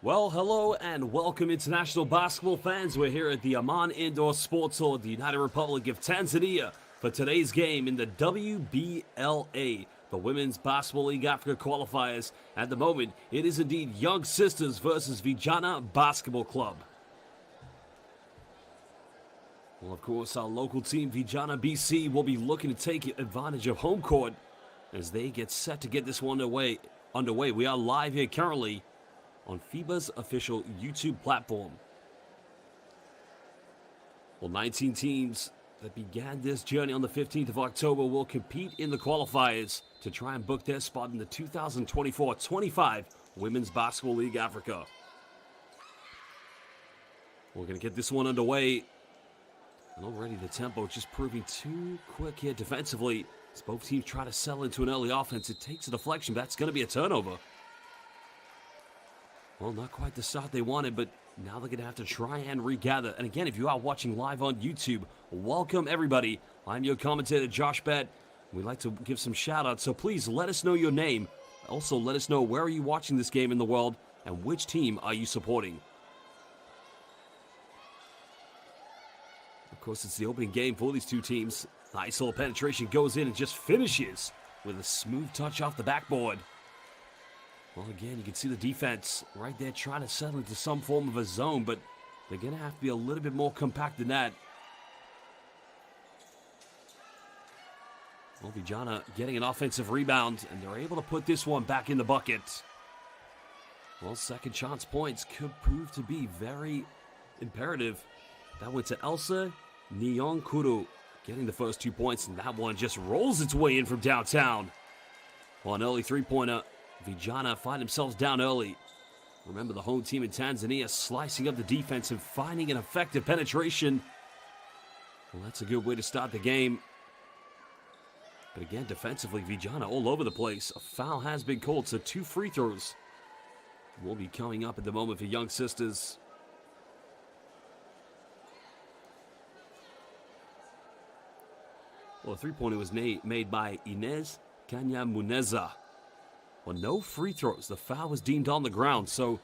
Well, hello and welcome international basketball fans. We're here at the Amman Indoor Sports Hall, the United Republic of Tanzania, for today's game in the WBLA, the Women's Basketball League Africa qualifiers. At the moment, it is indeed Young Sisters versus Vijana Basketball Club. Well, of course, our local team, Vijana BC, will be looking to take advantage of home court as they get set to get this one underway. We are live here currently on FIBA's official YouTube platform. Well, 19 teams that began this journey on the 15th of October will compete in the qualifiers to try and book their spot in the 2024-25 Women's Basketball League Africa. We're going to get this one underway. And already the tempo just proving too quick here defensively as both teams try to settle into an early offense. It takes a deflection, but that's going to be a turnover. Well, not quite the start they wanted, but now they're going to have to try and regather. And again, if you are watching live on YouTube, welcome everybody. I'm your commentator, Josh Bett. We'd like to give some shout-outs, so please let us know your name. Also, let us know where are you watching this game in the world and which team are you supporting. Of course, it's the opening game for these two teams. Nice little penetration goes in and just finishes with a smooth touch off the backboard. Well, again, you can see the defense right there trying to settle into some form of a zone, but they're going to have to be a little bit more compact than that. Well, Vijana getting an offensive rebound, and they're able to put this one back in the bucket. Well, second chance points could prove to be very imperative. That went to Elsa Nyonkuru getting the first 2 points, and that one just rolls its way in from downtown. Well, an early three-pointer. Vijana find themselves down early. Remember, the home team in Tanzania slicing up the defense and finding an effective penetration. Well, that's a good way to start the game. But again, defensively, Vijana all over the place. A foul has been called, so 2 free throws will be coming up at the moment for Young Sisters. Well, a three-pointer was made by Inez Kanyamuneza. Well, no free throws. The foul was deemed on the ground, so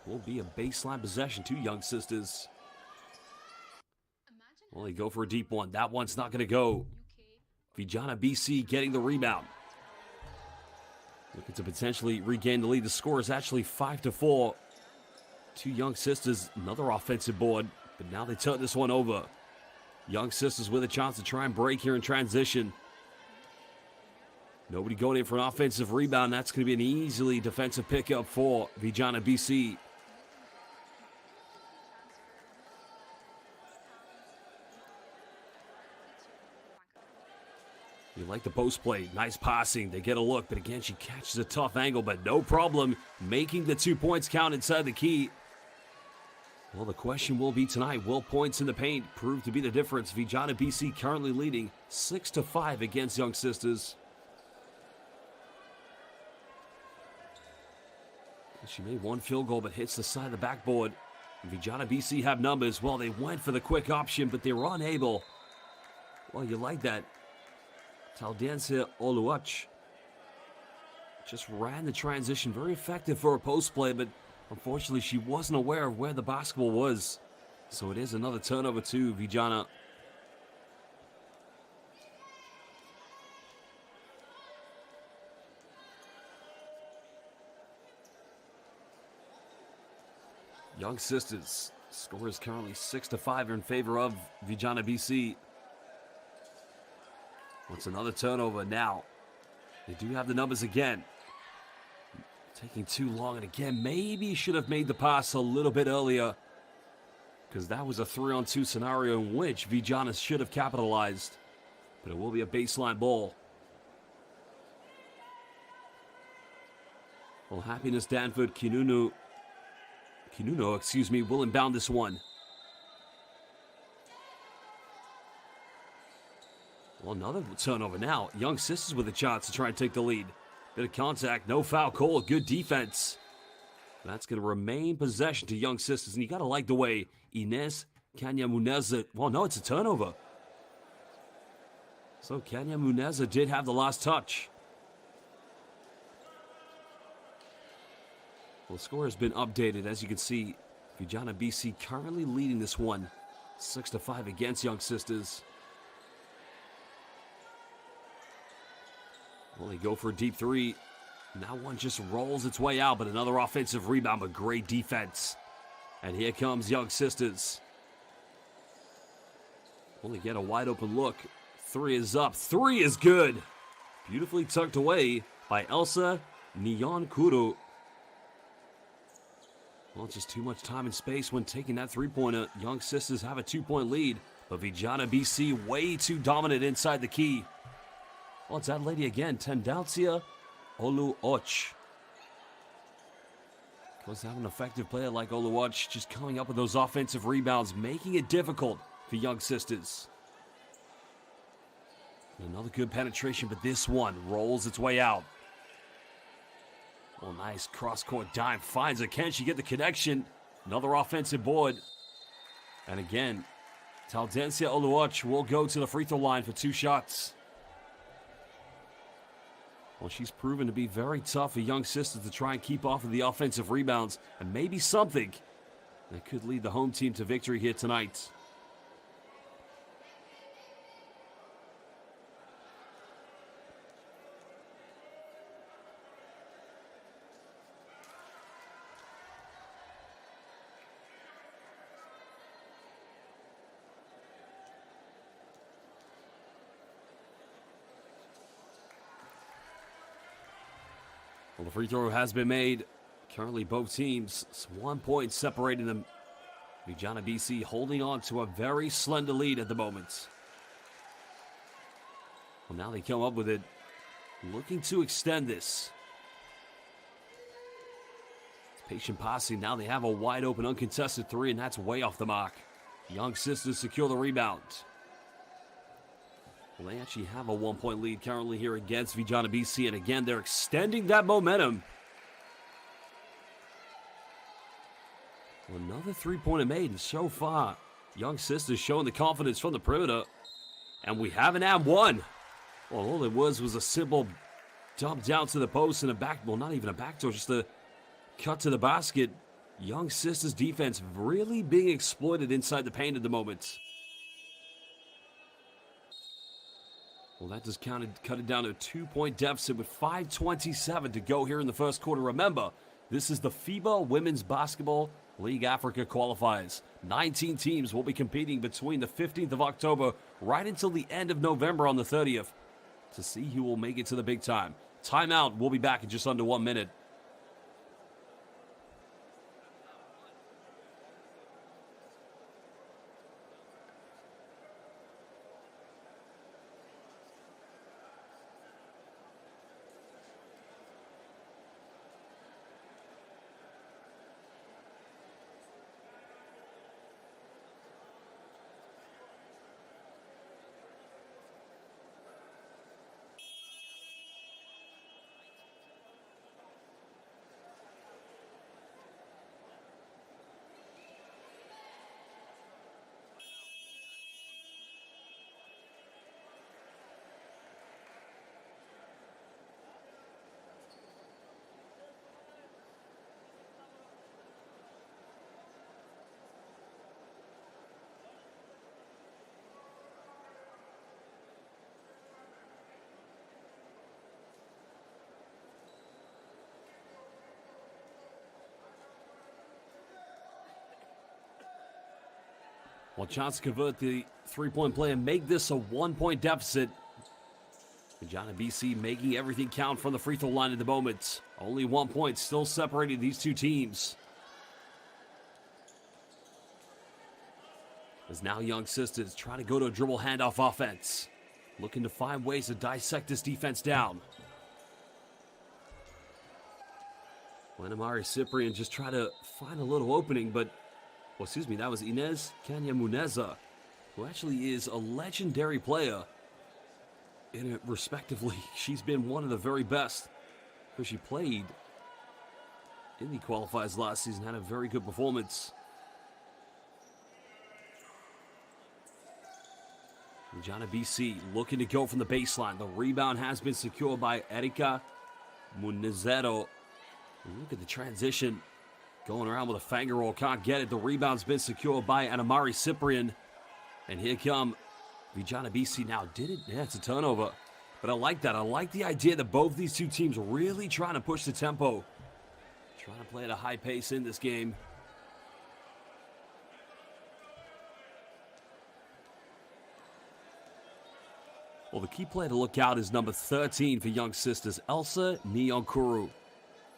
will be a baseline possession to Young Sisters. Well, they go for a deep one. That one's not going to go. Vijana BC getting the rebound. Looking to potentially regain the lead. The score is actually 5-4 to Young Sisters. Another offensive board, but now they turn this one over. Young Sisters with a chance to try and break here in transition. Nobody going in for an offensive rebound. That's going to be an easily defensive pickup for Vijana BC. You like the post play. Nice passing. They get a look, but again, she catches a tough angle, but no problem making the 2 points count inside the key. Well, the question will be tonight, will points in the paint prove to be the difference? Vijana BC currently leading 6-5 against Young Sisters. She made one field goal, but hits the side of the backboard. Vijana BC have numbers. Well, they went for the quick option, but they were unable. Well, you like that. Taldense Oluwach just ran the transition. Very effective for a post play, but unfortunately, she wasn't aware of where the basketball was. So it is another turnover to Vijana. Young Sisters score is currently 6-5 in favor of Vijana BC. What's another turnover now? They do have the numbers again. Taking too long, and again, maybe should have made the pass a little bit earlier, because that was a 3-on-2 scenario in which Vijana should have capitalized. But it will be a baseline ball. Well, Happiness Danford Kinuno, will inbound this one. Well, another turnover now. Young Sisters with a chance to try and take the lead. Bit of contact, no foul call, good defense. That's going to remain possession to Young Sisters, and you got to like the way Inez Kanyamuneza, well, no, it's a turnover. So Kanyamuneza did have the last touch. Well, the score has been updated. As you can see, Vijana BC currently leading this one 6-5 against Young Sisters. Well, they go for a deep three. Now one just rolls its way out, but another offensive rebound, but great defense. And here comes Young Sisters. Only get a wide open look. Three is up. Three is good. Beautifully tucked away by Elsa Nyankuru. Well, just too much time and space when taking that three-pointer. Young Sisters have a 2-point lead, but Vijana BC way too dominant inside the key. Well, it's that lady again, Tendancia Oluoch. Because to have an effective player like Oluoch just coming up with those offensive rebounds, making it difficult for Young Sisters. And another good penetration, but this one rolls its way out. Well, nice cross-court dime. Finds it. Can she get the connection? Another offensive board. And again, Tendancia Oluoch will go to the free throw line for 2 shots. Well, she's proven to be very tough for Young Sisters to try and keep off of the offensive rebounds, and maybe something that could lead the home team to victory here tonight. Well, the free throw has been made. Currently, both teams, 1 point separating them. Vijana BC holding on to a very slender lead at the moment. Well, now they come up with it, looking to extend this. Patient passing. Now they have a wide open, uncontested three, and that's way off the mark. Young Sisters secure the rebound. Well, they actually have a 1 point lead currently here against Vijana BC, and again, they're extending that momentum. Well, another three-pointer made, and so far, Young Sisters showing the confidence from the perimeter, and we have an and one. Well, all it was a simple dump down to the post and a back, well, not even a backdoor, just a cut to the basket. Young Sisters defense really being exploited inside the paint at the moment. Well, that just cut it down to a 2-point deficit with 5:27 to go here in the first quarter. Remember, this is the FIBA Women's Basketball League Africa qualifiers. 19 teams will be competing between the 15th of October right until the end of November on the 30th to see who will make it to the big time. Timeout. We'll be back in just under 1 minute. Well, chance to convert the three-point play and make this a 1-point deficit. Vijana BC making everything count from the free throw line at the moment. Only 1 point still separating these two teams. As now Young Sisters trying to go to a dribble handoff offense. Looking to find ways to dissect this defense down. Lenamari Cyprian just try to find a little opening, but well, excuse me, that was Inez Kanyamuneza, who actually is a legendary player. And respectively, she's been one of the very best. Because she played in the qualifiers last season, had a very good performance. Vijana BC looking to go from the baseline. The rebound has been secured by Erika Munezero. Look at the transition. Going around with a finger roll. Can't get it. The rebound's been secured by Anamari Cyprian. And here come Vijana BC now. Did it? Yeah, it's a turnover. But I like that. I like the idea that both these two teams are really trying to push the tempo. Trying to play at a high pace in this game. Well, the key player to look out is number 13 for Young Sisters, Elsa Nyonkuru.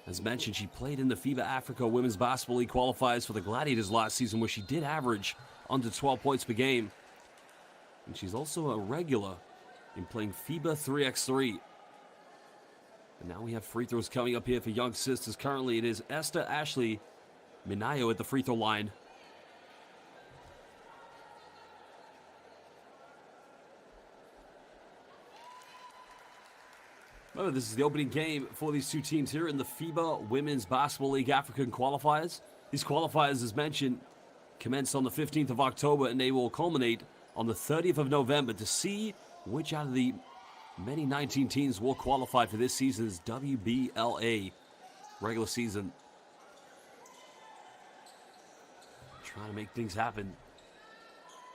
As mentioned, she played in the FIBA Africa Women's Basketball League qualifiers for the Gladiators last season, where she did average under 12 points per game. And she's also a regular in playing FIBA 3x3. And now we have free throws coming up here for Young Sisters. Currently, it is Esther Ashley Minayo at the free throw line. Remember, this is the opening game for these two teams here in the FIBA Women's Basketball League African qualifiers. These qualifiers, as mentioned, commenced on the 15th of October, and they will culminate on the 30th of November to see which out of the many 19 teams will qualify for this season's WBLA regular season. Trying to make things happen.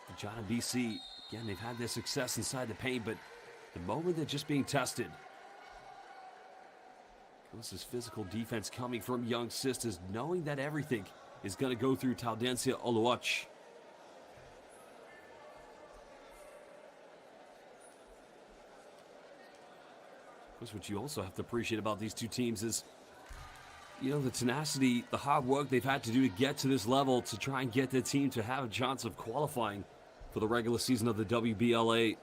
Vijana BC, again, they've had their success inside the paint, but the moment they're just being tested. This is physical defense coming from Young Sisters, knowing that everything is going to go through Taudensia Oluoch. Of course, what you also have to appreciate about these two teams is, you know, the tenacity, the hard work they've had to do to get to this level to try and get their team to have a chance of qualifying for the regular season of the WBLA.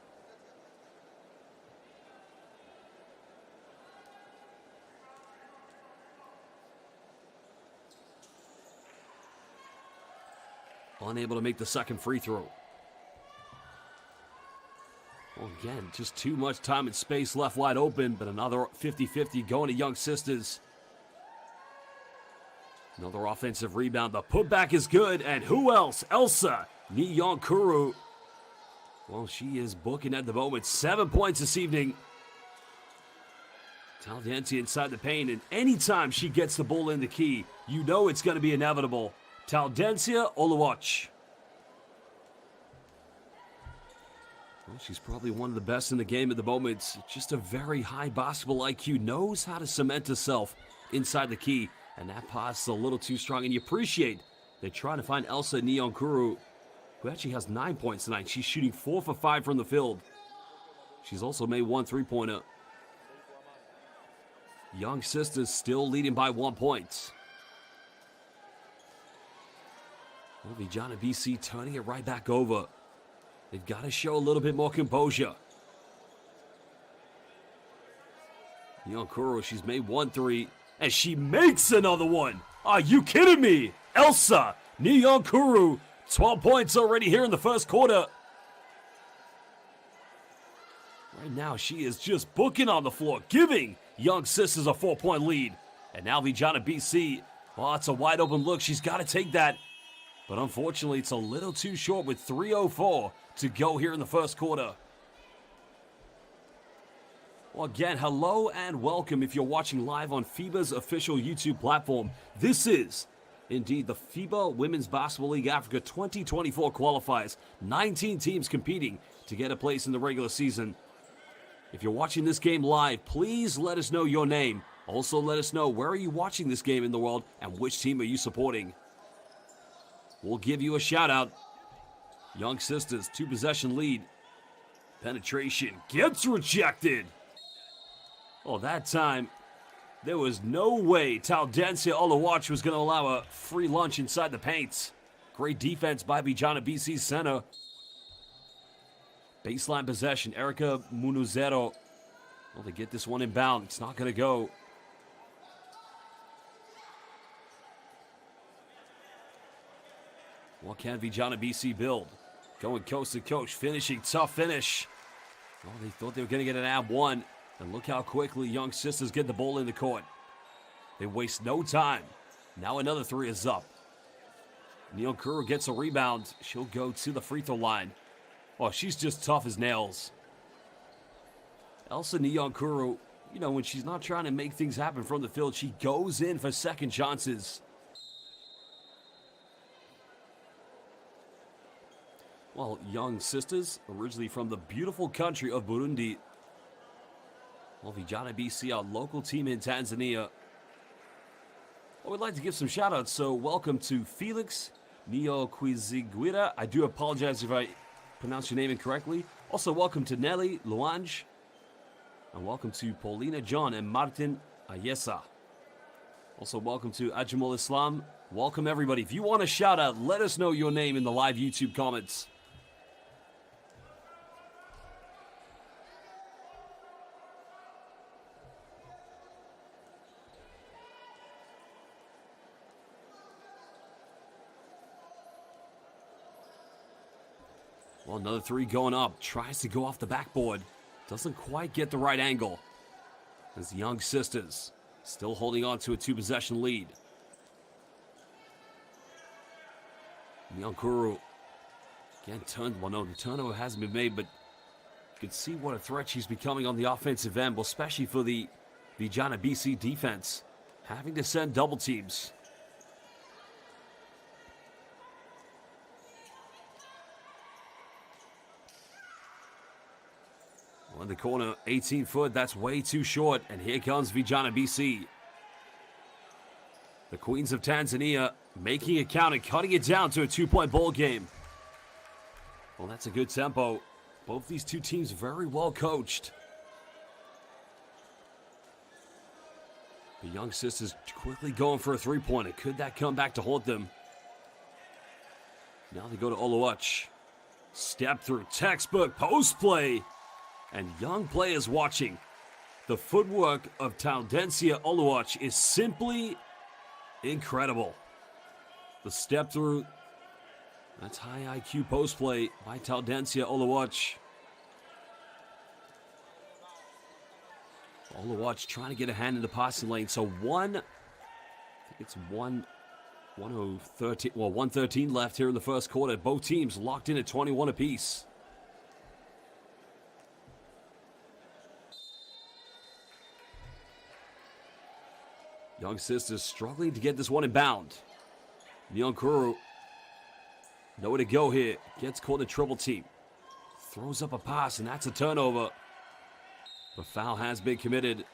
Unable to make the second free throw. Well, again, just too much time and space left wide open, but another 50-50 going to Young Sisters. Another offensive rebound. The putback is good, and who else? Elsa Nyonkuru. Well, she is booking at the moment. 7 points this evening. Taudensia inside the paint, and anytime she gets the ball in the key, you know it's going to be inevitable. Taudensia Oluoch. Well, she's probably one of the best in the game at the moment. Just a very high basketball IQ. Knows how to cement herself inside the key. And that pass is a little too strong. And you appreciate they're trying to find Elsa Nyonkuru, who actually has 9 points tonight. She's shooting 4 for 5 from the field. She's also made 1 3-pointer. Young Sisters still leading by 1 point. Well, Vijana BC turning it right back over. They've got to show a little bit more composure. Nyonkuru, she's made 1 3, and she makes another one. Are you kidding me? Elsa Nyonkuru, 12 points already here in the first quarter. Right now, she is just booking on the floor, giving Young Sisters a 4-point lead. And now Vijana BC, well, it's a wide open look. She's got to take that. But unfortunately, it's a little too short with 3:04 to go here in the first quarter. Well, again, hello and welcome if you're watching live on FIBA's official YouTube platform. This is indeed the FIBA Women's Basketball League Africa 2024 qualifiers. 19 teams competing to get a place in the regular season. If you're watching this game live, please let us know your name. Also, let us know where are you watching this game in the world and which team are you supporting. We'll give you a shout out. Young Sisters, 2-possession lead. Penetration gets rejected. Oh, that time, there was no way Taudensia Oluoch was going to allow a free lunch inside the paint. Great defense by Vijana BC's center. Baseline possession, Erica Munuzero. Well, they get this one inbound. It's not going to go. What can Vijana BC build? Going coast to coast, finishing, tough finish. Oh, they thought they were going to get an ab one. And look how quickly Young Sisters get the ball in the court. They waste no time. Now another 3 is up. Nyonkuru gets a rebound. She'll go to the free throw line. Oh, she's just tough as nails. Elsa Nyonkuru, you know, when she's not trying to make things happen from the field, she goes in for second chances. Well, young sisters, originally from the beautiful country of Burundi. Well, Vijana BC, our local team in Tanzania. Well, we'd like to give some shout-outs, so welcome to Felix Niokwizigwira. I do apologize if I pronounce your name incorrectly. Also, welcome to Nelly Luange. And welcome to Paulina John and Martin Ayesa. Also, welcome to Ajamul Islam. Welcome, everybody. If you want a shout-out, let us know your name in the live YouTube comments. Well, another three going up. Tries to go off the backboard. Doesn't quite get the right angle. As the young sisters still holding on to a two-possession lead. Nyankuru again turned. Well, no, the turnover hasn't been made, but you can see what a threat she's becoming on the offensive end, well, especially for the Vijana BC defense. Having to send double teams. In the corner, 18-foot, that's way too short. And here comes Vijana BC. The Queens of Tanzania making it count and cutting it down to a two-point ball game. Well, that's a good tempo. Both these two teams very well coached. The young sisters quickly going for a three-pointer. Could that come back to haunt them? Now they go to Oluwach. Step through, textbook, post play. And young players watching. The footwork of Taudensia Oluwach is simply incredible. The step through. That's high IQ post play by Taudensia Oluwach. Oluwach trying to get a hand in the passing lane. So I think it's 113 left here in the first quarter. Both teams locked in at 21 apiece. Young sisters struggling to get this one in bound. Nyankuru, nowhere to go here. Gets caught in a triple team. Throws up a pass, and that's a turnover. The foul has been committed.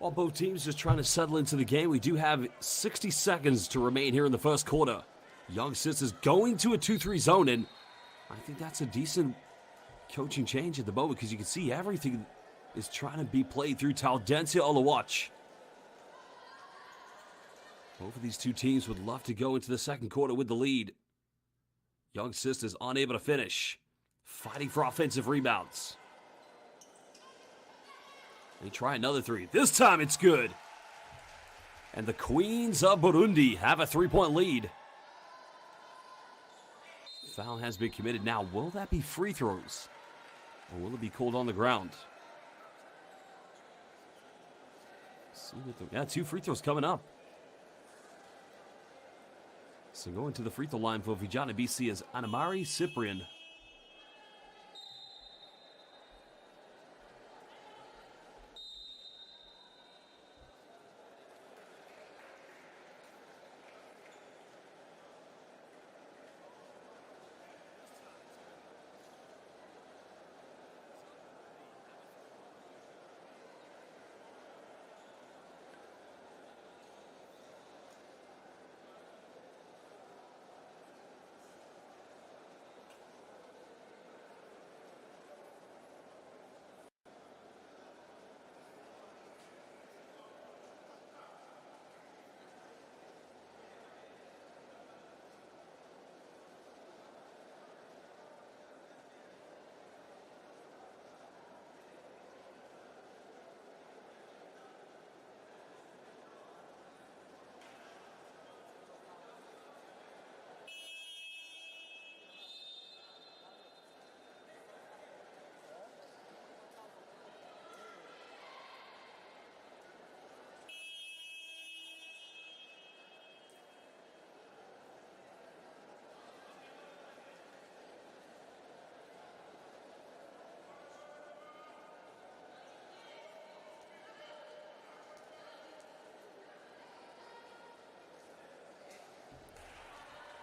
While both teams just trying to settle into the game, we do have 60 seconds to remain here in the first quarter. Young sisters going to a 2-3 zone, and I think that's a decent coaching change at the moment because you can see everything is trying to be played through Taudensia Oluwach. Both of these two teams would love to go into the second quarter with the lead. Young sisters unable to finish, fighting for offensive rebounds. They try another three. This time it's good. And the Queens of Burundi have a three-point lead. Foul has been committed. Now, will that be free throws? Or will it be called on the ground? Yeah, two free throws coming up. So going to the free throw line for Vijana BC is Anamari Cyprian.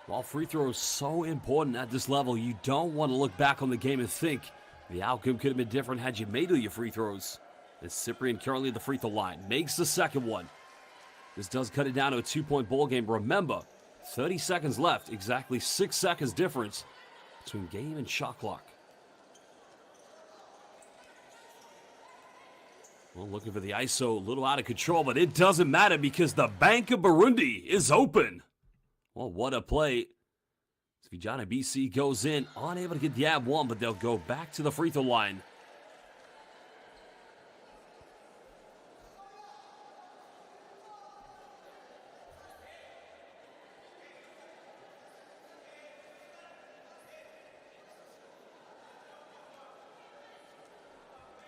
While free throws so important at this level, you don't want to look back on the game and think the outcome could have been different had you made all your free throws. As Cyprian currently at the free throw line makes the second one. This does cut it down to a 2-point ball game. Remember, 30 seconds left, exactly 6 seconds difference between game and shot clock. Well, looking for the ISO, a little out of control, but it doesn't matter because the Bank of Burundi is open. Well, what a play. Vijana BC goes in, unable to get the ab one, but they'll go back to the free throw line.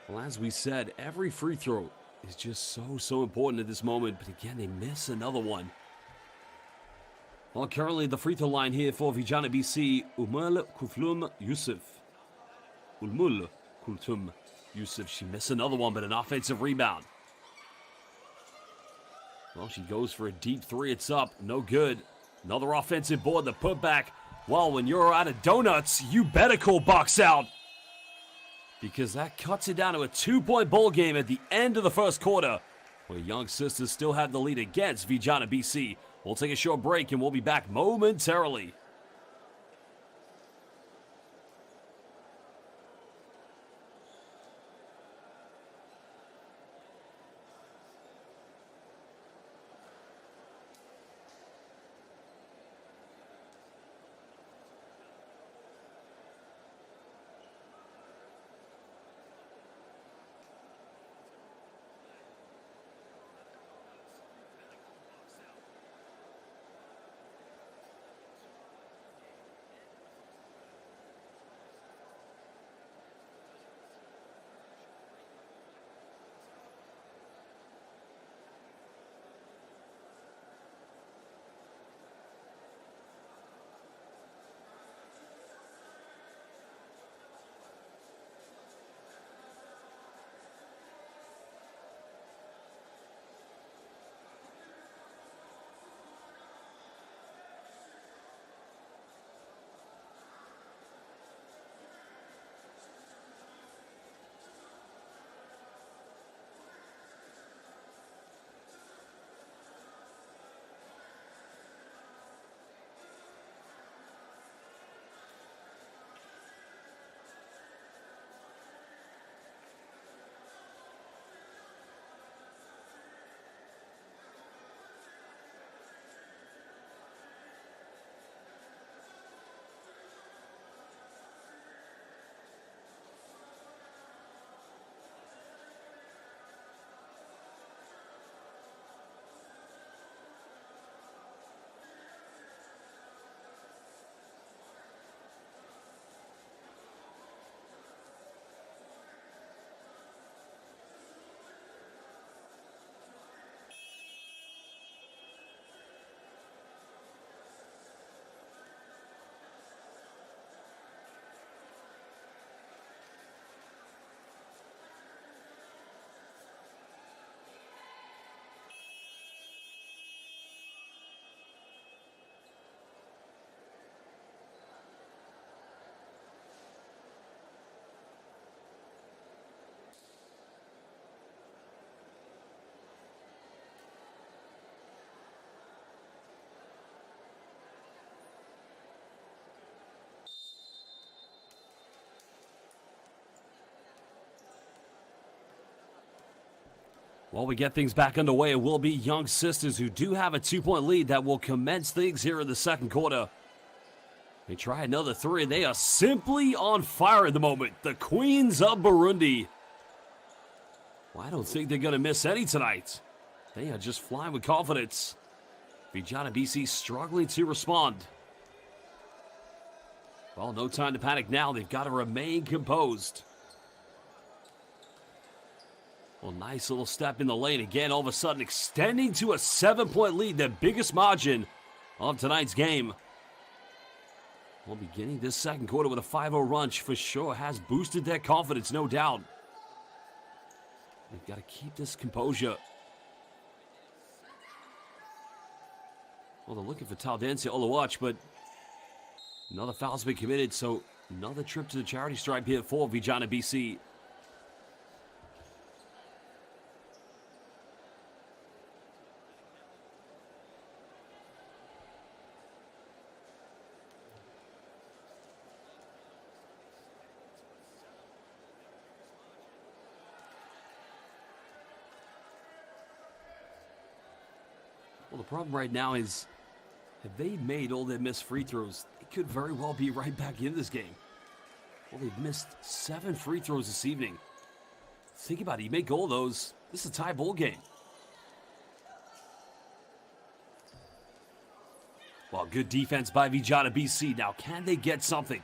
Well, as we said, every free throw is just so important at this moment. But again, they miss another one. Well, currently the free throw line here for Vijana BC, Umul Kulthum Yusuf. Umul Kulthum Yusuf. She missed another one, but an offensive rebound. Well, she goes for a deep three. It's up. No good. Another offensive board. The putback. Well, when you're out of donuts, you better call box out, because that cuts it down to a 2-point ball game at the end of the first quarter, where Young Sisters still have the lead against Vijana BC. We'll take a short break and we'll be back momentarily. While we get things back underway, it will be Young Sisters, who do have a 2-point lead, that will commence things here in the second quarter. They try another three, and they are simply on fire at the moment. The Queens of Burundi. Well, I don't think they're going to miss any tonight. They are just flying with confidence. Vijana BC struggling to respond. Well, no time to panic now. They've got to remain composed. Well, nice little step in the lane. Again, all of a sudden extending to a 7-point lead, the biggest margin of tonight's game. Well, beginning this second quarter with a 5-0 run for sure has boosted their confidence, no doubt. They've got to keep this composure. Well, they're looking for Taldensia Oluwach, but Another foul's been committed, so another trip to the charity stripe here for Vijana BC. Well, the problem right now is, if they made all their missed free throws, they could very well be right back in this game. Well, they've missed 7 free throws this evening. Think about it. You make all those, this is a tie ball game. Well, good defense by Vijana BC. Now, can they get something?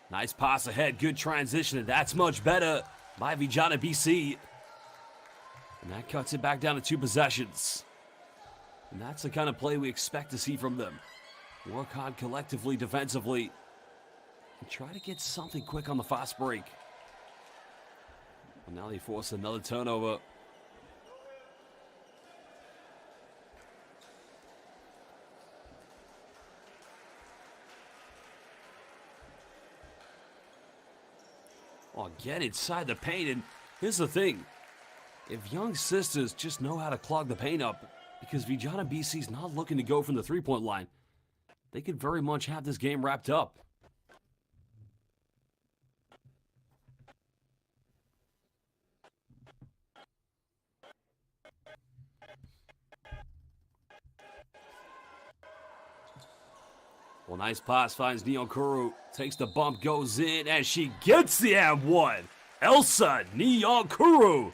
Nice pass ahead. Good transition. And that's much better by Vijana BC. And that cuts it back down to 2 possessions. And that's the kind of play we expect to see from them. Work hard collectively, defensively, and try to get something quick on the fast break. But now they force another turnover. Oh, get inside the paint, and here's the thing. If Young Sisters just know how to clog the paint up, because Vijana BC's not looking to go from the three-point line, they could very much have this game wrapped up. Well, nice pass, finds Nyonkuru, takes the bump, goes in, and she gets the and-one. Elsa Nyonkuru.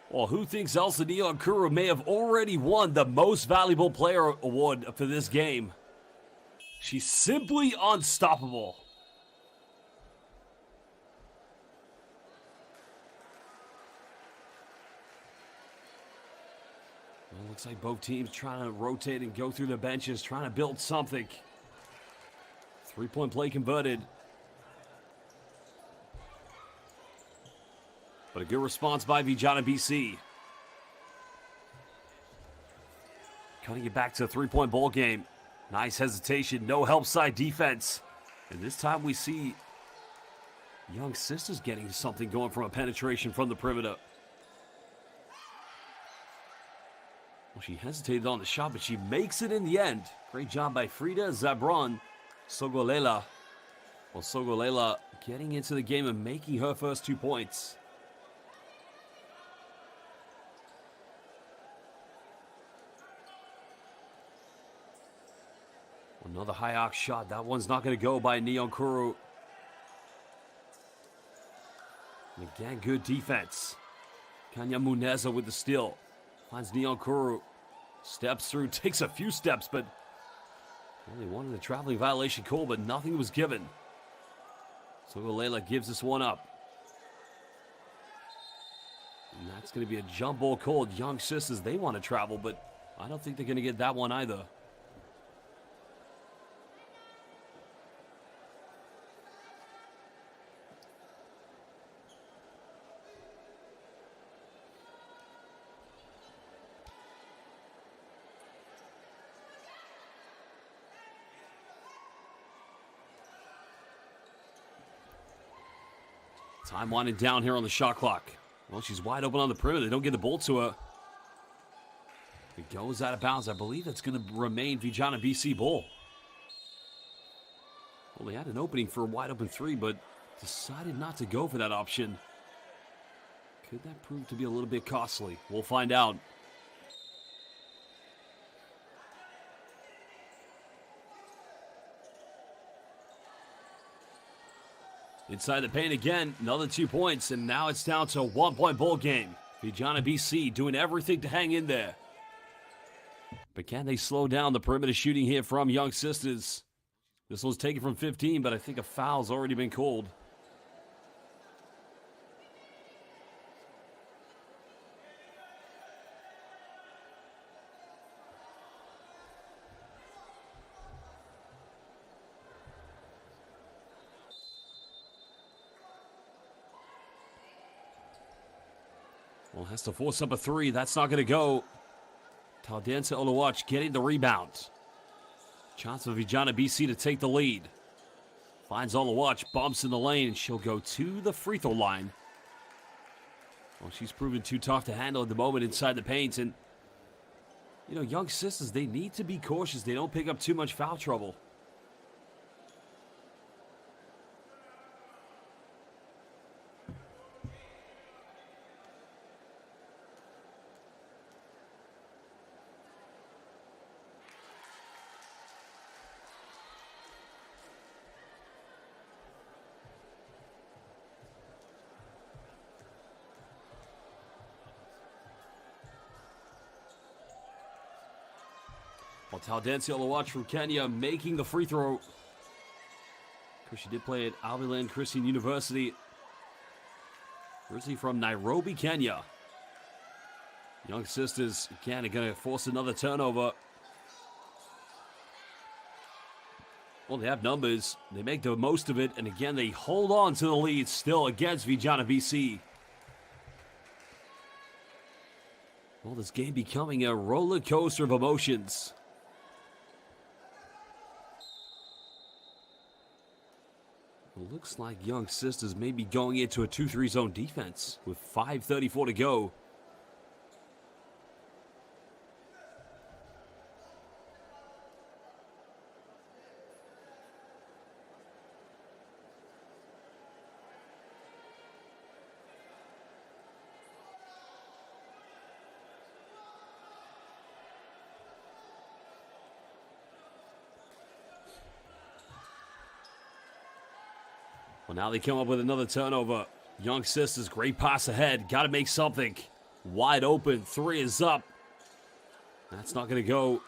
Well, who thinks Elsa Nyonkuru may have already won the Most Valuable Player award for this game? She's simply unstoppable. Well, looks like both teams trying to rotate and go through the benches, trying to build something. 3-point play converted. But a good response by Vijana BC. Cutting it back to a 3-point ball game. Nice hesitation, no help side defense. And this time we see Young Sisters getting something going from a penetration from the perimeter. Well, she hesitated on the shot, but she makes it in the end. Great job by Frida Zabron Sogolela. Well, Sogolela getting into the game and making her first 2 points. Another high arc shot. That one's not going to go by Nyonkuru. And again, good defense. Kanya Muneza with the steal. Finds Nyonkuru. Steps through, takes a few steps, but only wanted a traveling violation call, but nothing was given. So Golela gives this one up. And that's going to be a jump ball called. Young Sisters, they want to travel, but I don't think they're going to get that one either. Time winding down here on the shot clock. Well, she's wide open on the perimeter. They don't get the ball to her. It goes out of bounds. I believe that's going to remain Vijana BC ball. Well, they had an opening for a wide open 3, but decided not to go for that option. Could that prove to be a little bit costly? We'll find out. Inside the paint again, another 2 points, and now it's down to a 1-point ball game. Vijana BC doing everything to hang in there. But can they slow down the perimeter shooting here from Young Sisters? This one's taken from 15, but I think a foul's already been called. Well, has to force up a 3. That's not going to go. Taldensa Oluwach getting the rebound. Chance for Vijana BC to take the lead. Finds Oluwatch, bumps in the lane, and she'll go to the free throw line. Well, she's proven too tough to handle at the moment inside the paint. And, you know, young sisters, they need to be cautious. They don't pick up too much foul trouble. Well, Taldensi Oluwatch from Kenya making the free throw. Because she did play at Albiland Christian University. Originally from Nairobi, Kenya. Young sisters, again, are going to force another turnover. Well, they have numbers. They make the most of it. And again, they hold on to the lead still against Vijana BC. Well, this game becoming a roller coaster of emotions. It looks like young sisters may be going into a 2-3 zone defense with 5:34 to go. Well, now they come up with another turnover. Young sisters, great pass ahead. Got to make something. Wide open. Three is up. That's not going to go.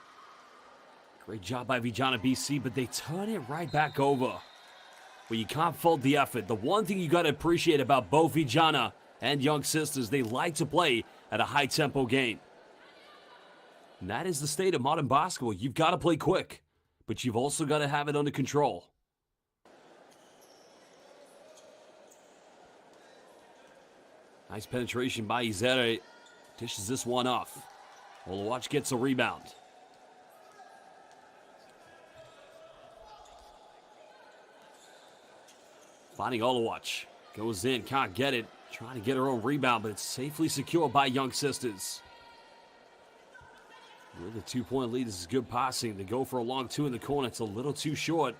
Great job by Vijana BC, but they turn it right back over. Well, you can't fault the effort. The one thing you got to appreciate about both Vijana and young sisters, they like to play at a high-tempo game. And that is the state of modern basketball. You've got to play quick, but you've also got to have it under control. Nice penetration by Izere. Dishes this one off. Oluwatch gets a rebound. Finding Oluwatch. Goes in, can't get it. Trying to get her own rebound, but it's safely secured by young sisters. With a 2-point lead, this is good passing. They go for a long two in the corner. It's a little too short.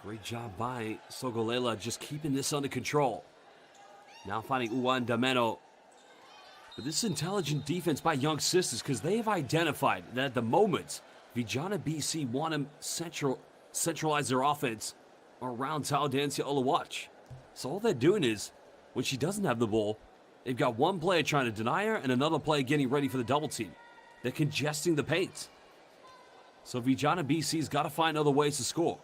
Great job by Sogolela just keeping this under control. Now finding Uwan Dameno. But this is intelligent defense by young sisters because they have identified that at the moment, Vijana BC want to centralize their offense around Taldensi Oluwatch. So all they're doing is, when she doesn't have the ball, they've got one player trying to deny her and another player getting ready for the double team. They're congesting the paint. So Vijana BC's got to find other ways to score.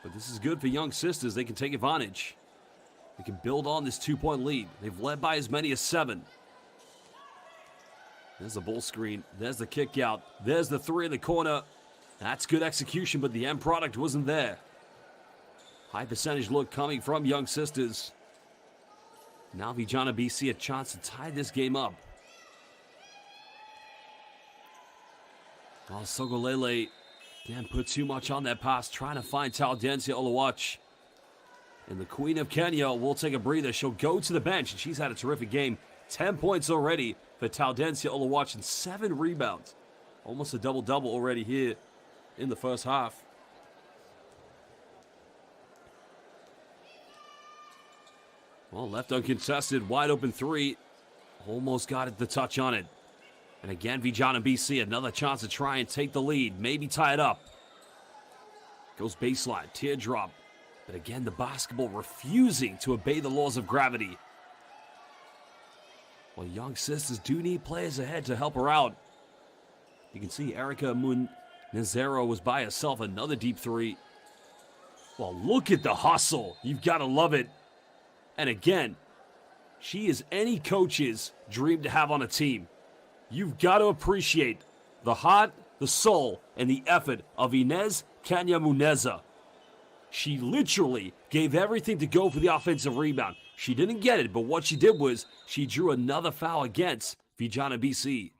But this is good for young sisters. They can take advantage. They can build on this 2-point lead. They've led by as many as 7. There's the ball screen. There's the kick out. There's the three in the corner. That's good execution, but the end product wasn't there. High percentage look coming from young sisters. Now Vijana BC a chance to tie this game up. Well, Sogolele didn't put too much on that pass, trying to find Taldensi Oluwatch. And the Queen of Kenya will take a breather. She'll go to the bench, and she's had a terrific game. 10 points already for Taldensi Oluwatch and 7 rebounds. Almost a double-double already here in the first half. Well, left uncontested, wide open three. Almost got it, the touch on it. And again, Vijana BC, another chance to try and take the lead. Maybe tie it up. Goes baseline, teardrop. But again, the basketball refusing to obey the laws of gravity. Well, young sisters do need players ahead to help her out. You can see Erica Munezero was by herself. Another deep three. Well, look at the hustle. You've got to love it. And again, she is any coach's dream to have on a team. You've got to appreciate the heart, the soul, and the effort of Inez Kanyamuneza. She literally gave everything to go for the offensive rebound. She didn't get it, but what she did was she drew another foul against Vijana BC.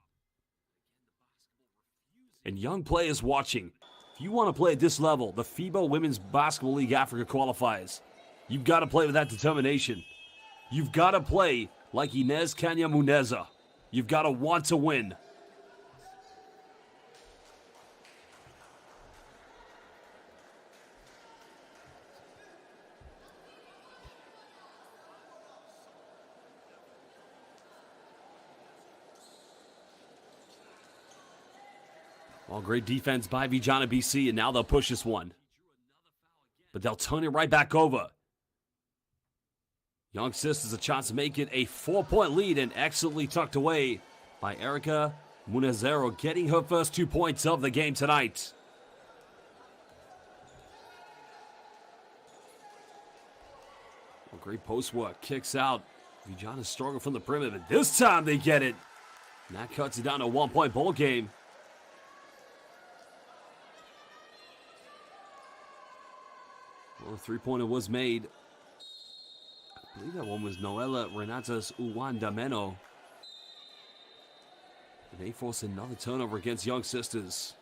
And young players watching, if you want to play at this level, the FIBA Women's Basketball League Africa qualifiers, you've got to play with that determination. You've got to play like Inez Kanya Muneza. You've got to want to win. Well, great defense by Vijana BC, and now they'll push this one. But they'll turn it right back over. Young Sisters a chance to make it a 4-point lead, and excellently tucked away by Erica Munezero, getting her first 2 points of the game tonight. Well, great post work, kicks out. Vijana's stronger from the perimeter, but this time they get it. And that cuts it down to a 1-point ball game. Well, a three-pointer was made. I believe that one was Noella Renatas Uwandameno. And they force another turnover against Young Sisters.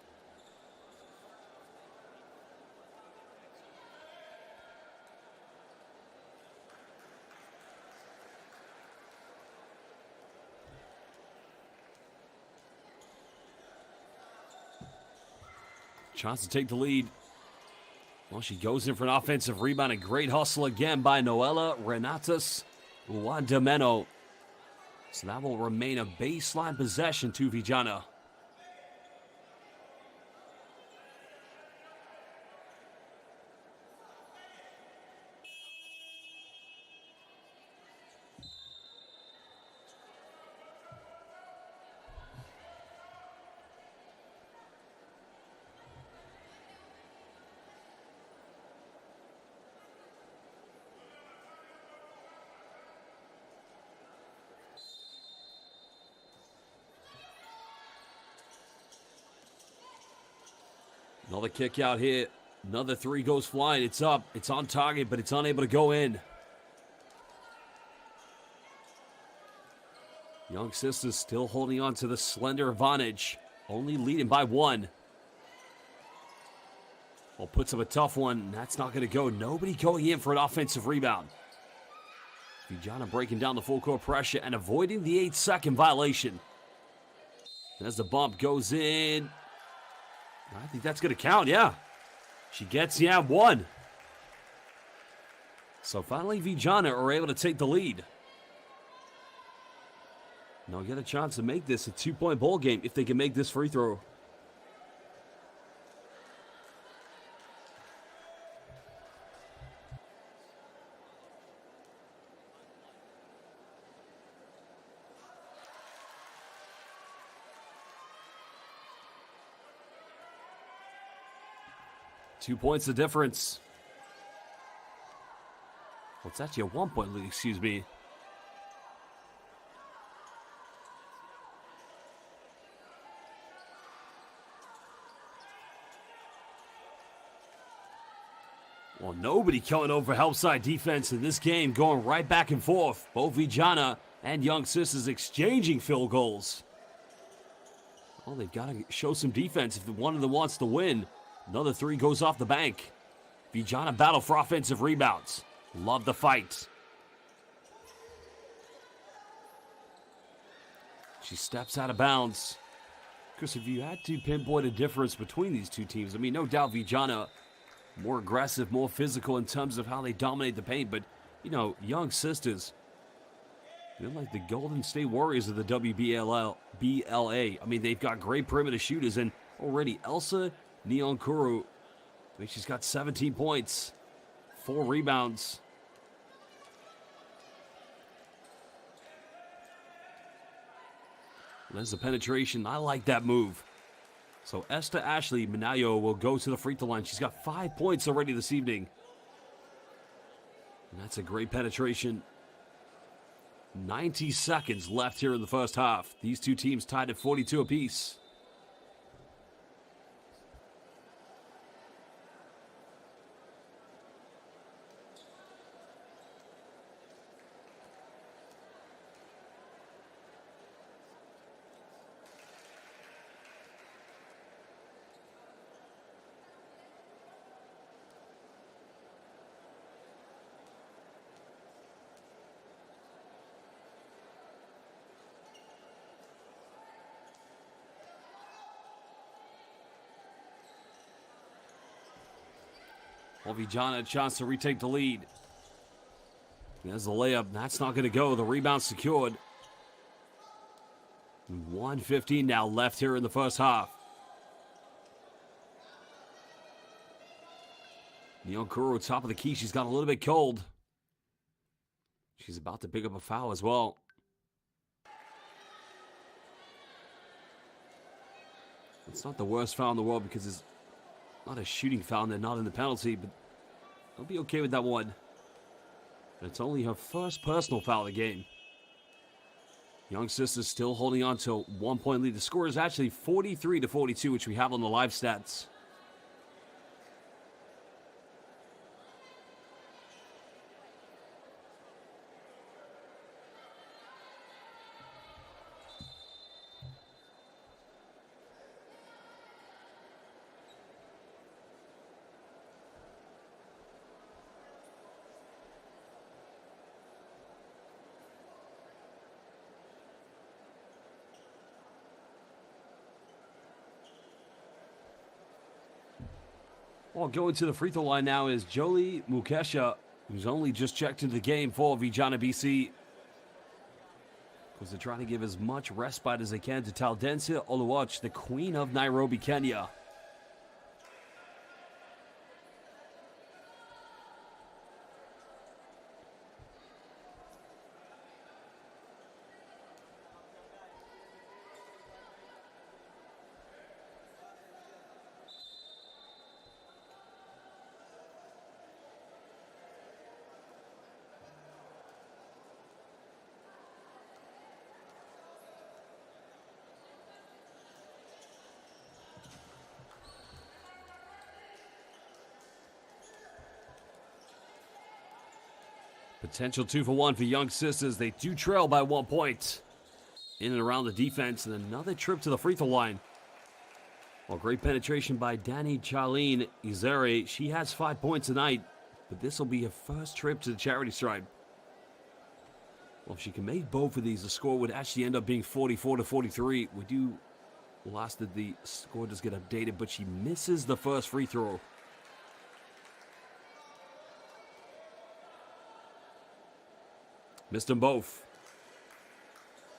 Chance to take the lead. Well, she goes in for an offensive rebound. A great hustle again by Noella Renatas Uwandameno. So that will remain a baseline possession to Vijana. Another kick out here. Another three goes flying. It's up. It's on target, but it's unable to go in. Young Sisters still holding on to the slender advantage. Only leading by one. Well, puts up a tough one. That's not going to go. Nobody going in for an offensive rebound. Vijana breaking down the full court pressure and avoiding the 8-second violation. As the bump goes in. I think that's going to count, yeah. She gets one. So finally, Vijana are able to take the lead. And they'll get a chance to make this a 2-point ball game if they can make this free throw. Two points the difference. Well, it's actually a 1-point lead, excuse me. Well, nobody coming over help side defense in this game, going right back and forth. Both Vijana and Young Sisters exchanging field goals. Well, they've got to show some defense if one of them wants to win. Another three goes off the bank. Vijana battle for offensive rebounds. Love the fight. She steps out of bounds. Chris, if you had to pinpoint a difference between these two teams, I mean, no doubt Vijana more aggressive, more physical in terms of how they dominate the paint. But, you know, Young Sisters, they're like the Golden State Warriors of the WBLA. I mean, they've got great perimeter shooters. And already Elsa Nyonkuru, I think she's got 17 points, 4 rebounds. There's the penetration. I like that move. So Esther Ashley Minayo will go to the free throw line. She's got 5 points already this evening. And that's a great penetration. 90 seconds left here in the first half. These two teams tied at 42 apiece. Well, Vijana a chance to retake the lead. There's the layup. That's not going to go. The rebound secured. 1:15 now left here in the first half. Nyonkuru, top of the key. She's got a little bit cold. She's about to pick up a foul as well. It's not the worst foul in the world because it's not a shooting foul and they're not in the penalty, but they'll be okay with that one. And it's only her first personal foul of the game. Young Sisters still holding on to a 1-point lead. The score is actually 43-42, which we have on the live stats. Well, going to the free throw line now is Jolie Mukesha, who's only just checked into the game for Vijana BC. Because they're trying to give as much respite as they can to Taldensia Oluwach, the queen of Nairobi, Kenya. Potential 2-for-1 for Young Sisters. They do trail by 1 point. In and around the defense, and another trip to the free throw line. Well, great penetration by Danny Charlene Izere. She has 5 points tonight, but this will be her first trip to the charity stripe. Well, if she can make both of these, the score would actually end up being 44-43. We do last that the score does get updated, but she misses the first free throw. Missed them both.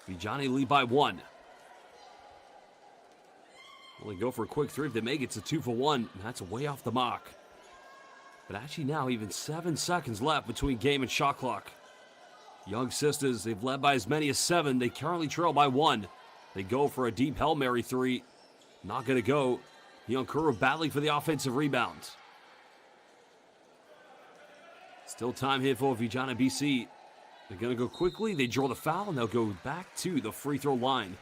Vijana lead by 1. Only go for a quick three. If they make it, it's a 2-for-1. And that's way off the mark. But actually now even 7 seconds left between game and shot clock. Young Sisters, they've led by as many as 7. They currently trail by 1. They go for a deep Hail Mary 3. Not going to go. Nyonkuru battling for the offensive rebound. Still time here for Vijana BC. They're going to go quickly. They draw the foul, and they'll go back to the free throw line.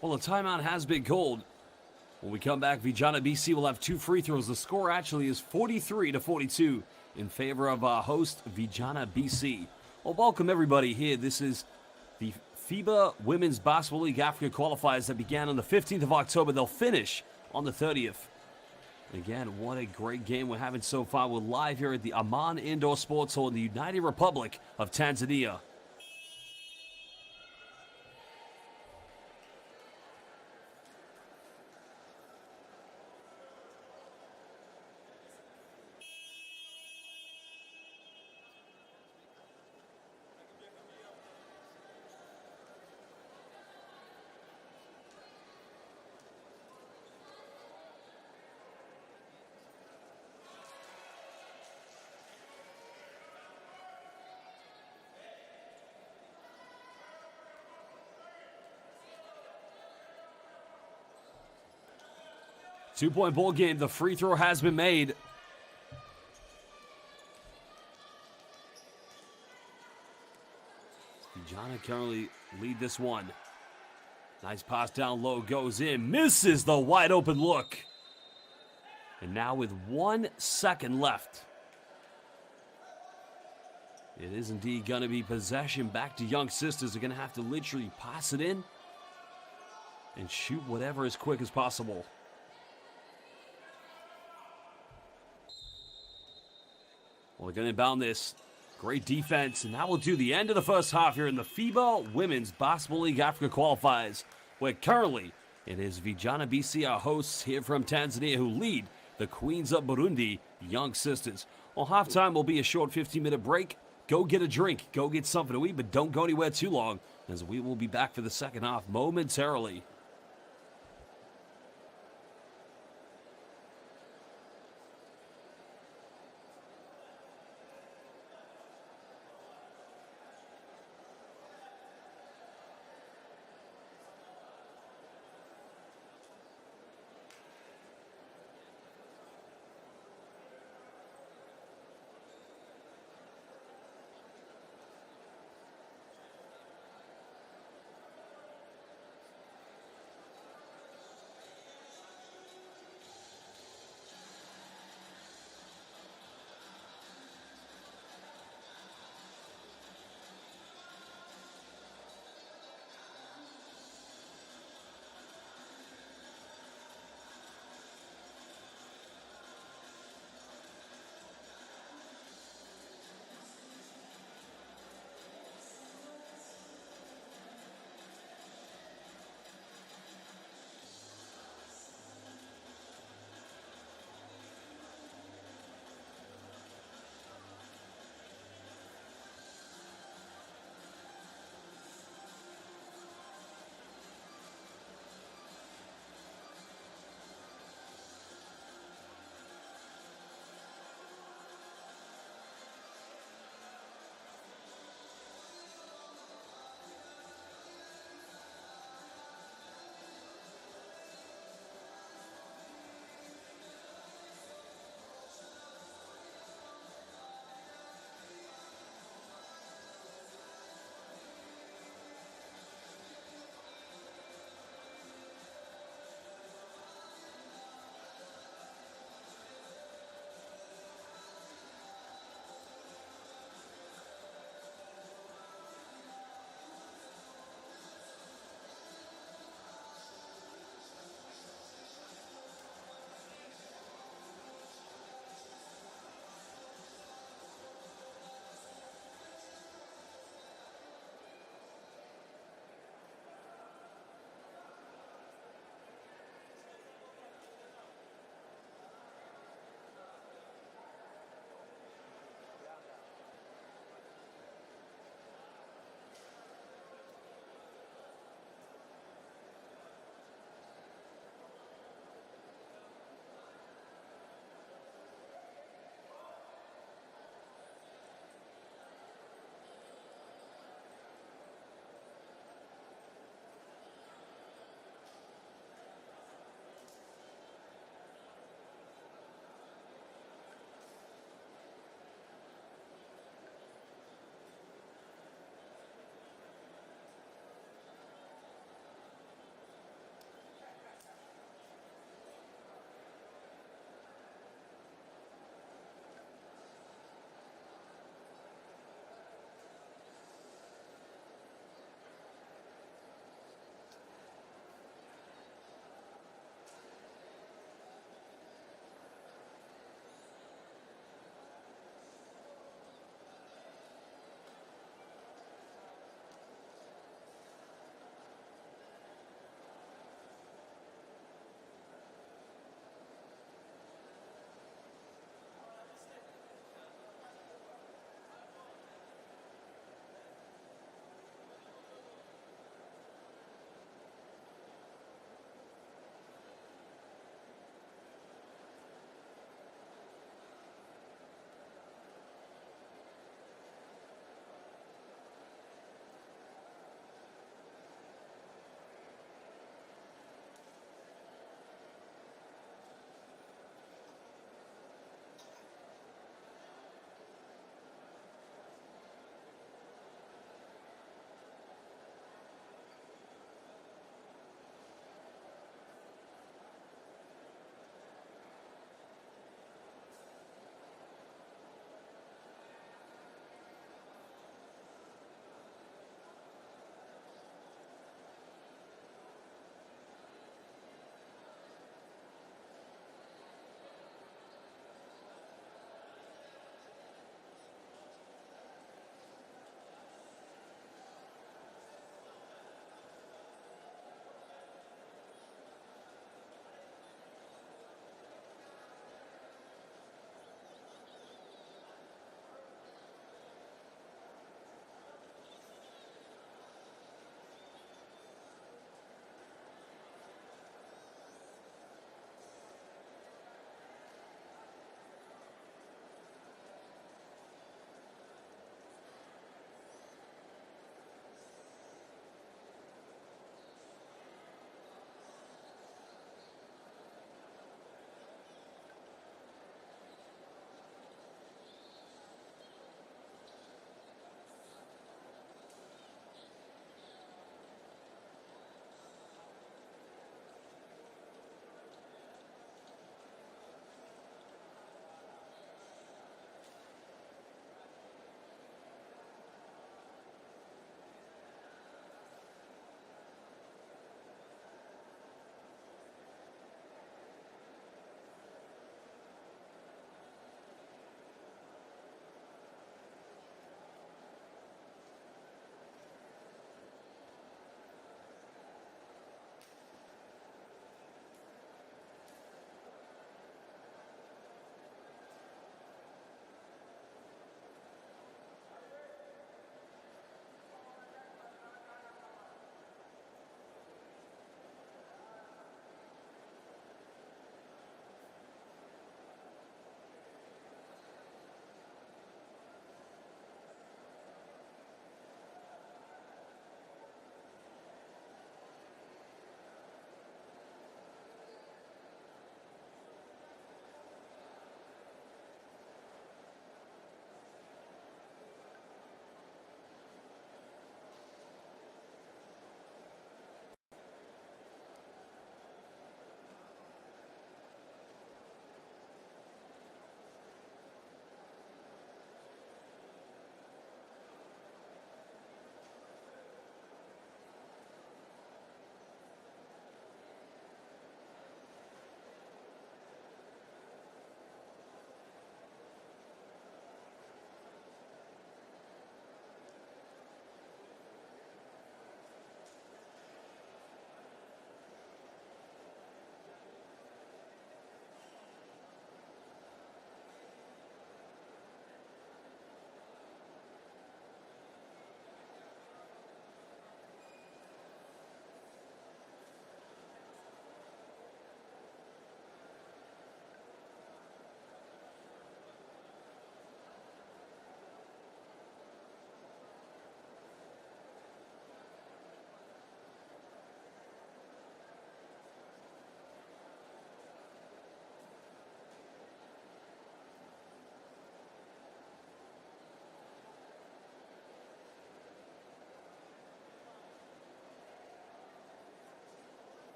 Well, the timeout has been called. When we come back, Vijana BC will have 2 free throws. The score actually is 43-42 in favor of our host, Vijana BC. Well, welcome everybody here. This is the FIBA Women's Basketball League Africa qualifiers that began on the 15th of October. They'll finish on the 30th. Again, what a great game we're having so far. We're live here at the Amman Indoor Sports Hall in the United Republic of Tanzania. Two-point ball game. The free throw has been made. Vijana currently lead this one. Nice pass down low, goes in, misses the wide open look. And now with 1 second left, it is indeed going to be possession back to Young Sisters. They're going to have to literally pass it in and shoot whatever as quick as possible. Well, they're going to inbound this. Great defense, and that will do the end of the first half here in the FIBA Women's Basketball League Africa qualifiers, where currently it is Vijana BC, our hosts here from Tanzania, who lead the Queens of Burundi, Young Sisters. Well, halftime will be a short 15-minute break. Go get a drink, go get something to eat, but don't go anywhere too long, as we will be back for the second half momentarily.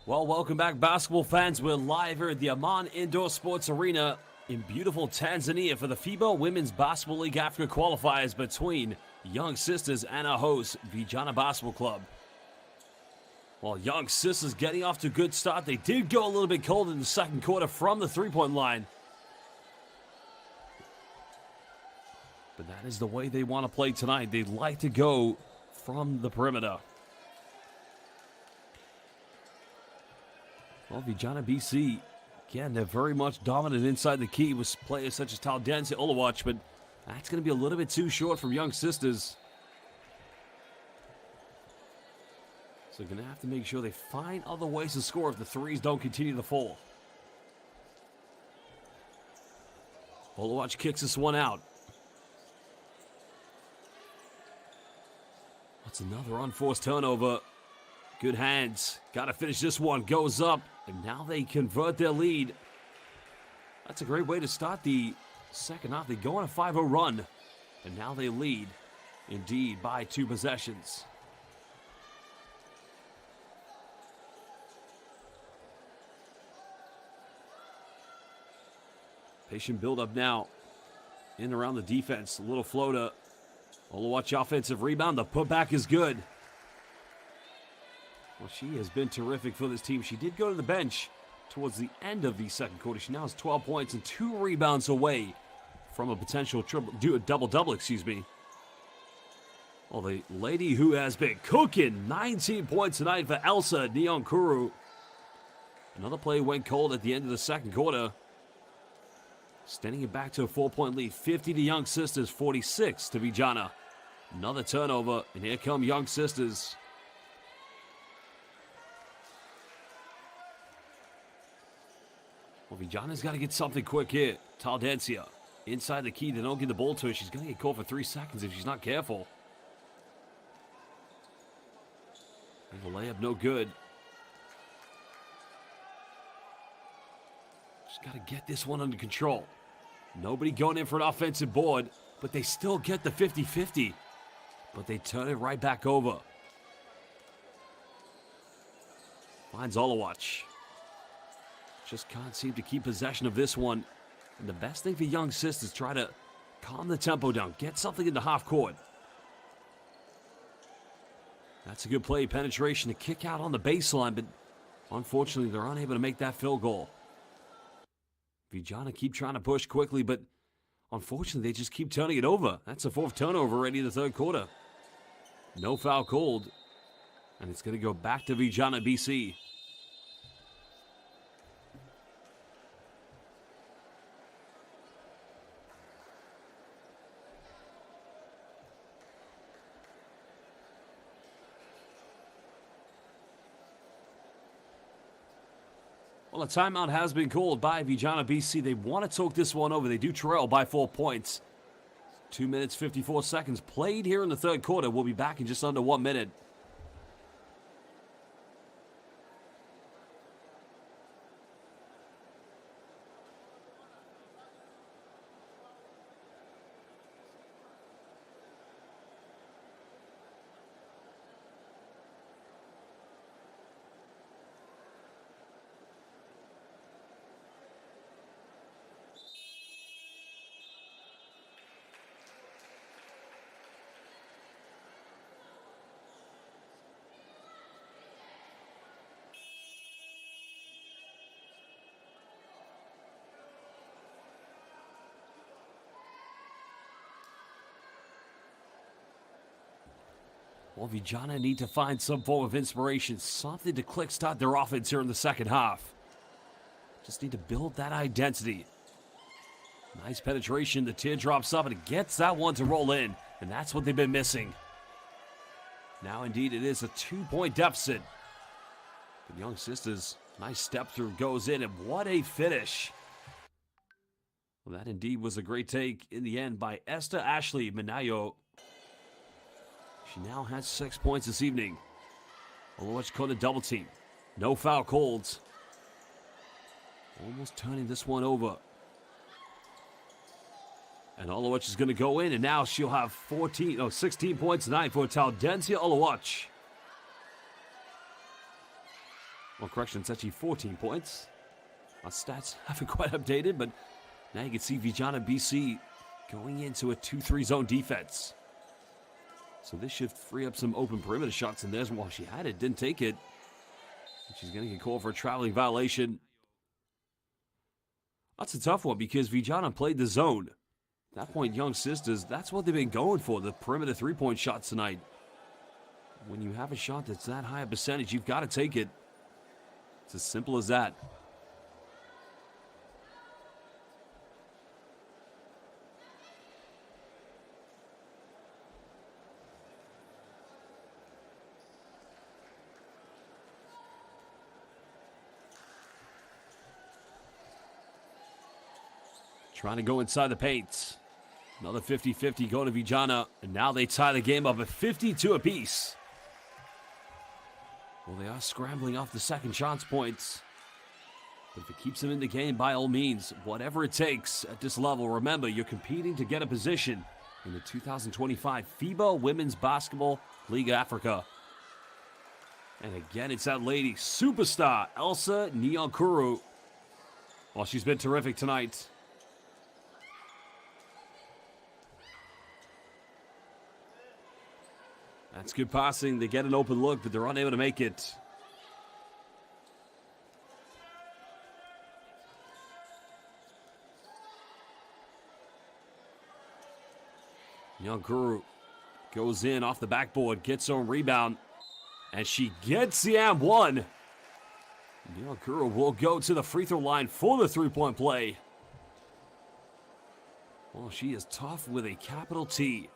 Well, welcome back, basketball fans. We're live here at the Amman Indoor Sports Arena in beautiful Tanzania for the FIBA Women's Basketball League Africa qualifiers between Young Sisters and our host, Vijana Basketball Club. Well, Young Sisters getting off to a good start. They did go a little bit cold in the second quarter from the three-point line. But that is the way they want to play tonight. They like to go from the perimeter. Well, Vijana BC, again, they're very much dominant inside the key with players such as Taldense Olawach, but that's going to be a little bit too short from Young Sisters. So they're going to have to make sure they find other ways to score if the threes don't continue to fall. Olawach kicks this one out. That's another unforced turnover. Good hands. Got to finish this one. Goes up. And now they convert their lead. That's a great way to start the second half. They go on a 5-0 run. And now they lead, indeed, by 2 possessions. Patient build-up now. In and around the defense. A little floater. Olawach offensive rebound. The putback is good. Well, she has been terrific for this team. She did go to the bench towards the end of the second quarter. She now has 12 points and 2 rebounds away from a potential double-double, excuse me. Well, the lady who has been cooking 19 points tonight for Elsa Nyonkuru. Another play went cold at the end of the second quarter. Extending it back to a 4-point lead. 50 to Young Sisters, 46 to Vijana. Another turnover, and here come Young Sisters. Well, Vijana's got to get something quick here. Taldensia inside the key. They don't get the ball to her. She's going to get called for 3 seconds if she's not careful. And the layup no good. Just got to get this one under control. Nobody going in for an offensive board, but they still get the 50-50. But they turn it right back over. Finds Olawach. Just can't seem to keep possession of this one. And the best thing for Young Sisters, try to calm the tempo down. Get something in the half court. That's a good play. Penetration to kick out on the baseline, but unfortunately they're unable to make that field goal. Vijana keep trying to push quickly, but unfortunately they just keep turning it over. That's a 4th turnover already in the third quarter. No foul called. And it's going to go back to Vijana BC. Well, a timeout has been called by Vijana BC. They want to talk this one over. They do trail by 4 points. 2 minutes, 54 seconds played here in the third quarter. We'll be back in just under 1 minute. Well, Vijana need to find some form of inspiration, something to start their offense here in the second half. Just need to build that identity. Nice penetration, the teardrops up, and it gets that one to roll in, and that's what they've been missing. Now, indeed, it is a 2-point deficit. The Young Sisters, nice step through, goes in, and what a finish. Well, that indeed was a great take in the end by Esther Ashley Minayo. She now has 6 points this evening. Olawach caught a double team. No foul called. Almost turning this one over. And Olawach is going to go in, and now she'll have 16 points tonight for Taldensia Olawach. Well, correction, it's actually 14 points. Our stats haven't quite updated, but now you can see Vijana BC going into a 2-3 zone defense. So this should free up some open perimeter shots, and there's one. She had it, didn't take it. She's going to get called for a traveling violation. That's a tough one because Vijana played the zone. At that point, Young Sisters, that's what they've been going for, the perimeter three-point shots tonight. When you have a shot that's that high a percentage, you've got to take it. It's as simple as that. Trying to go inside the paint. Another 50-50 going to Vijana. And now they tie the game up at 52 apiece. Well, they are scrambling off the second chance points. But if it keeps them in the game, by all means, whatever it takes at this level, remember, you're competing to get a position in the 2025 FIBA Women's Basketball League Africa. And again, it's that lady, superstar, Elsa Nyankuru. Well, she's been terrific tonight. That's good passing. They get an open look, but they're unable to make it. Nyankuru goes in off the backboard, gets her own rebound, and she gets the and one. Nyankuru will go to the free throw line for the three-point play. Well, she is tough with a capital T.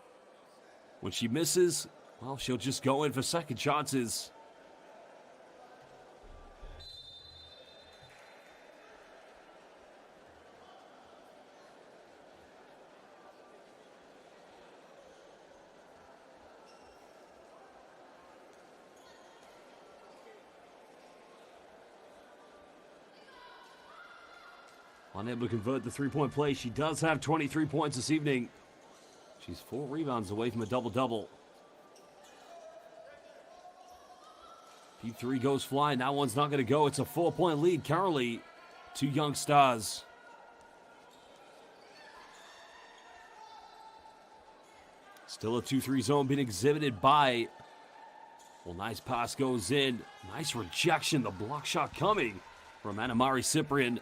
When she misses, well, she'll just go in for second chances. Unable to convert the three-point play. She does have 23 points this evening. She's 4 rebounds away from a double-double. Deep three goes flying. That one's not going to go. It's a 4-point lead currently to Young Stars. Still a 2-3 zone being exhibited by. Well, nice pass goes in. Nice rejection. The block shot coming from Anamari Cyprian.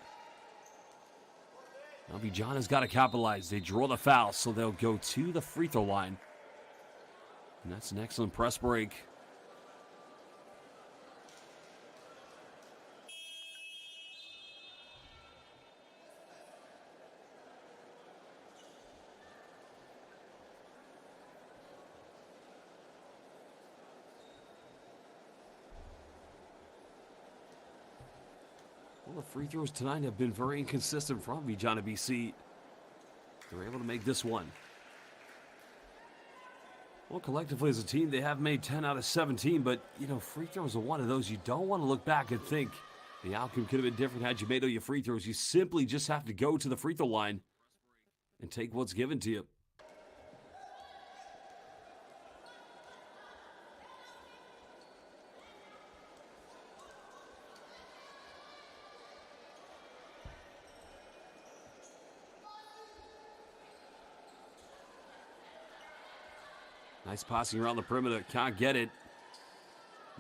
Now Vijana's got to capitalize. They draw the foul, so they'll go to the free throw line. And that's an excellent press break. Well, the free throws tonight have been very inconsistent from Vijana BC. They're able to make this one. Well, collectively as a team, they have made 10 out of 17, but, you know, free throws are one of those you don't want to look back and think the outcome could have been different had you made all your free throws. You simply just have to go to the free throw line and take what's given to you. Nice passing around the perimeter. Can't get it.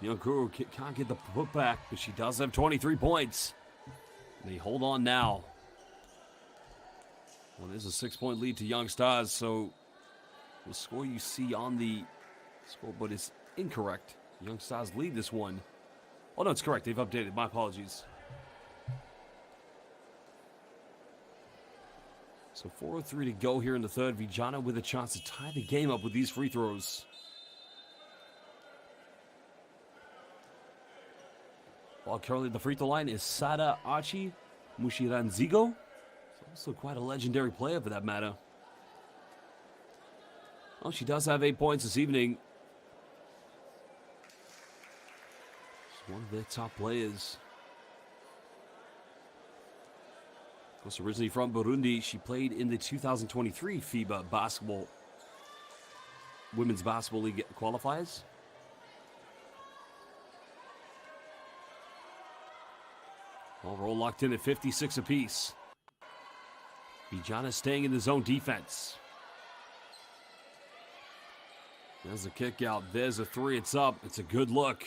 Nyankuru can't get the putback, but she does have 23 points. They hold on now. Well, there's a 6-point lead to Young Stars, so the score you see on the scoreboard is incorrect. Young Stars lead this one. Oh, no, it's correct. They've updated. My apologies. So 4:03 to go here in the third. Vijana with a chance to tie the game up with these free throws. While currently the free throw line is Sada Achi Mushiranzigo. He's also quite a legendary player for that matter. Oh, she does have 8 points this evening. She's one of their top players. Originally from Burundi, she played in the 2023 FIBA Women's Basketball League qualifiers. All roll locked in at 56 apiece. Vijana staying in the zone defense. There's a kick out. There's a three. It's up. It's a good look.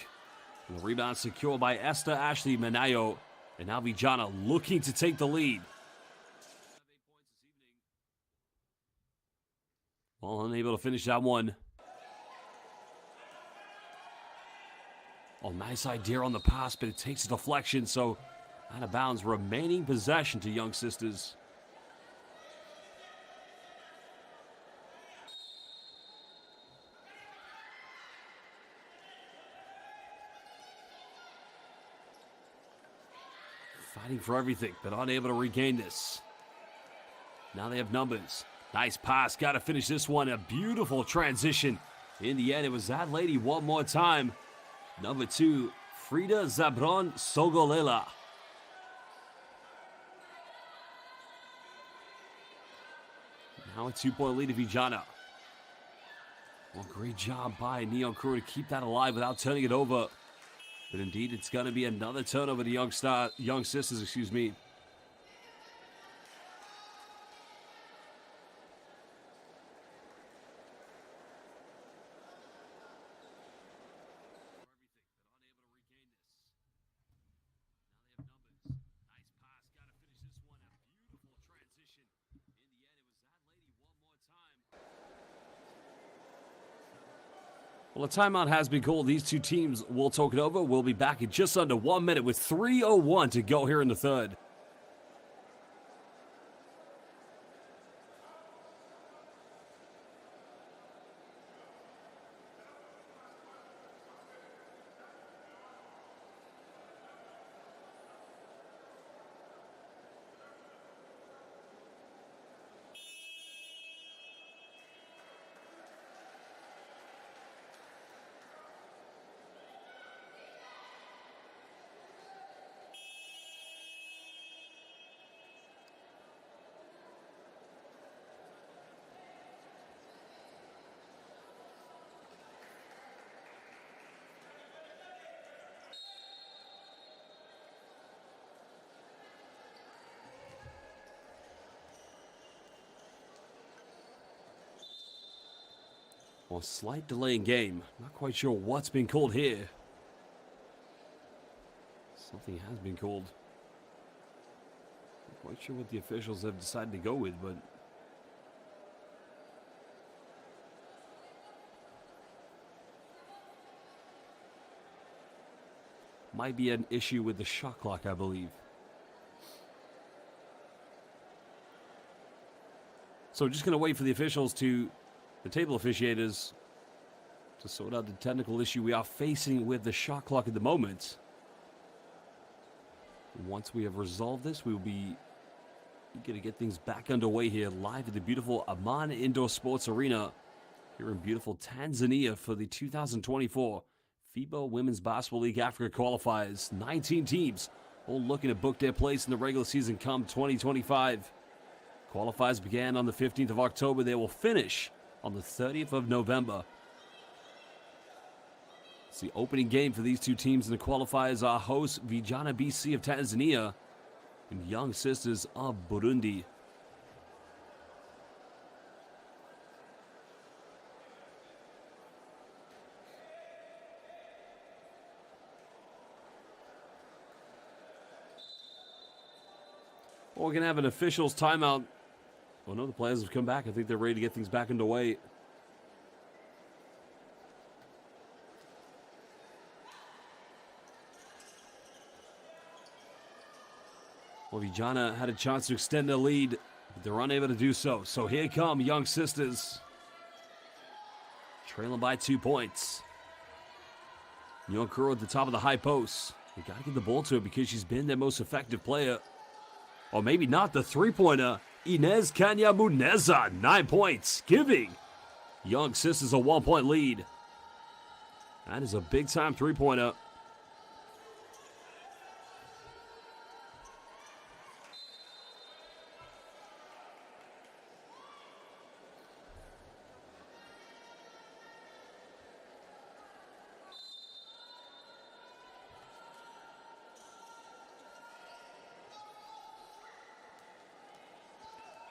And the rebound secured by Esther Ashley Manayo. And now Vijana looking to take the lead. Well, unable to finish that one. Oh, nice idea on the pass, but it takes a deflection, so out of bounds, remaining possession to Young Sisters. Fighting for everything, but unable to regain this. Now they have numbers. Nice pass, got to finish this one. A beautiful transition. In the end, it was that lady one more time. Number 2, Frida Zabron Sogolela. Now a 2-point lead to Vijana. Well, great job by Neon Crew to keep that alive without turning it over. But indeed, it's going to be another turnover to Young Sisters, excuse me. Well, a timeout has been called. These two teams will talk it over. We'll be back in just under 1 minute with 3:01 to go here in the third. Well, slight delay in game. Not quite sure what's been called here. Something has been called. Not quite sure what the officials have decided to go with, but might be an issue with the shot clock, I believe. So we're just going to wait for the officials the table officiators, to sort out the technical issue we are facing with the shot clock at the moment. Once we have resolved this, we will be eager to get things back underway here live at the beautiful Amman Indoor Sports Arena here in beautiful Tanzania for the 2024 FIBA Women's Basketball League Africa qualifiers. 19 teams all looking to book their place in the regular season come 2025. Qualifiers began on the 15th of October. They will finish on the 30th of November. It's the opening game for these two teams in the qualifiers. Our hosts, Vijana BC of Tanzania and Young Sisters of Burundi. Well, we're going to have an officials timeout. Well, no, the players have come back. I think they're ready to get things back underway. Well, Vijana had a chance to extend the lead, but they're unable to do so. So here come Young Sisters, trailing by 2 points. Young Kuro at the top of the high post. They got to get the ball to her because she's been their most effective player. Or maybe not, the three-pointer. Inez Kanya Muneza, 9 points, giving Young Sisters a 1-point lead. That is a big-time three-pointer.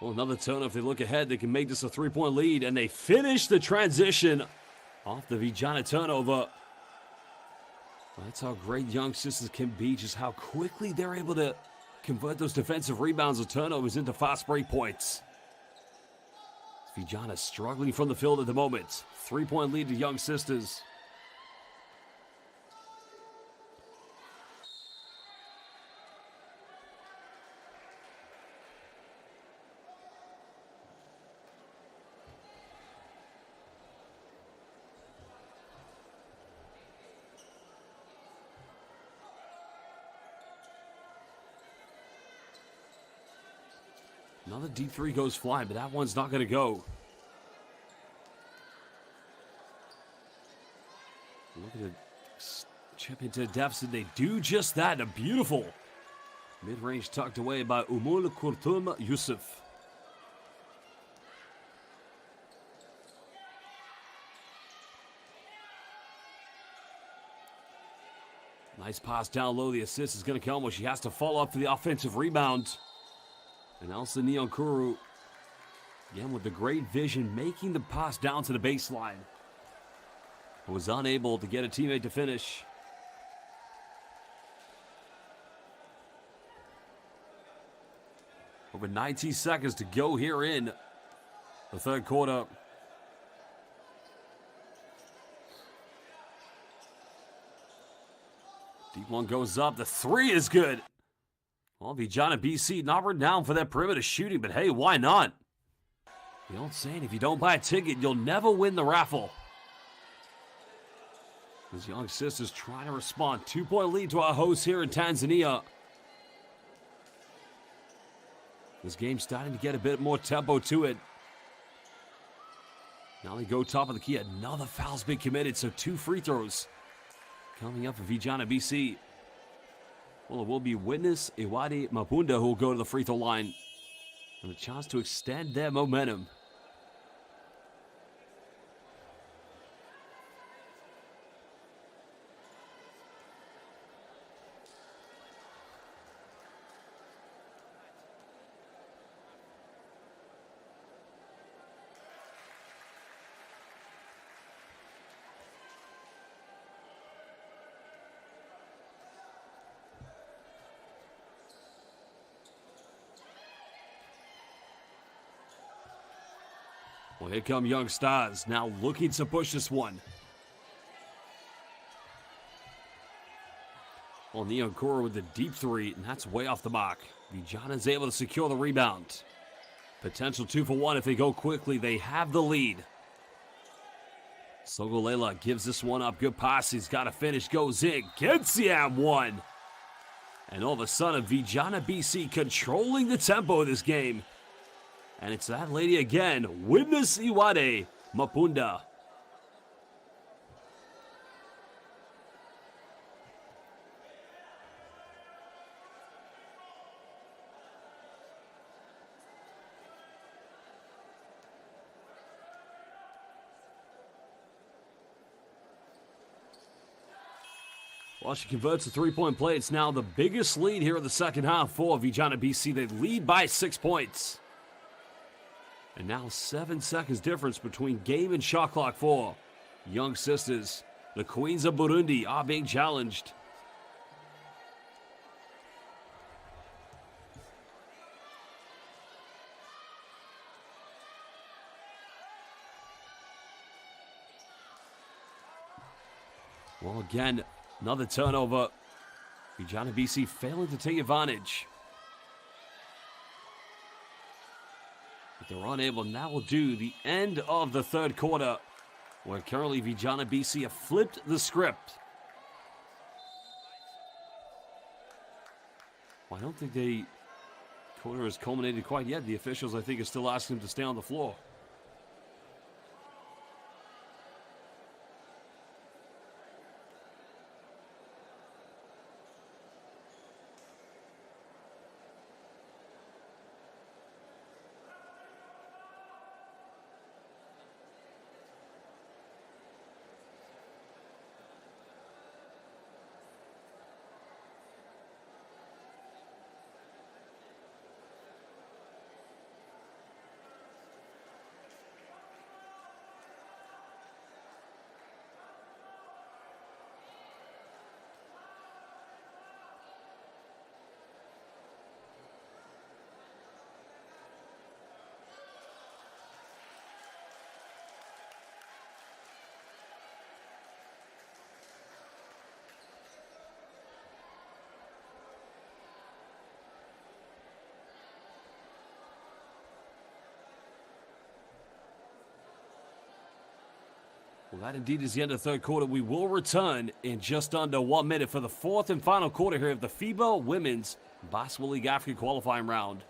Well, another turn. If they look ahead, they can make this a 3-point lead, and they finish the transition off the Vijana turnover. That's how great young sisters can be, just how quickly they're able to convert those defensive rebounds or turnovers into fast break points. Vijana struggling from the field at the moment. 3-point lead to young sisters. Another deep three goes flying, but that one's not going to go. Looking to chip into the deficit. They do just that. A beautiful mid-range tucked away by Umul Kurtum Yusuf. Nice pass down low. The assist is going to come when she has to follow up for the offensive rebound. And Elsa Nyonkuru, again with the great vision, making the pass down to the baseline. Was unable to get a teammate to finish. Over 19 seconds to go here in the third quarter. Deep one goes up. The three is good. Well, Vijana BC not renowned for their perimeter shooting, but hey, why not? The old saying, if you don't buy a ticket, you'll never win the raffle. These young sisters trying to respond. 2-point lead to our hosts here in Tanzania. This game's starting to get a bit more tempo to it. Now they go top of the key. Another foul's been committed, so 2 free throws coming up for Vijana BC. Well, it will be Witness Iwadi Mapunda who will go to the free throw line. And a chance to extend their momentum. Well, here come young stars, now looking to push this one. Well, Nyonkuru with the deep three, and that's way off the mark. Vijana's able to secure the rebound. Potential 2 for 1 if they go quickly. They have the lead. Sogolela gives this one up. Good pass. He's got to finish. Goes in. Gets the one. And all of a sudden, Vijana BC controlling the tempo of this game. And it's that lady again, Witness Iwade Mapunda. Well, she converts a 3-point play. It's now the biggest lead here in the second half for Vijana BC. They lead by 6 points. And now 7 seconds difference between game and shot clock for young sisters. The Queens of Burundi are being challenged. Well, again, another turnover. Vijana BC failing to take advantage. But they're unable, and that will do the end of the third quarter, where currently Vijana BC have flipped the script. Well, I don't think the quarter has culminated quite yet. The officials, I think, are still asking them to stay on the floor. Well, that indeed is the end of the third quarter. We will return in just under 1 minute for the fourth and final quarter here of the FIBA Women's Basketball League Africa qualifying round.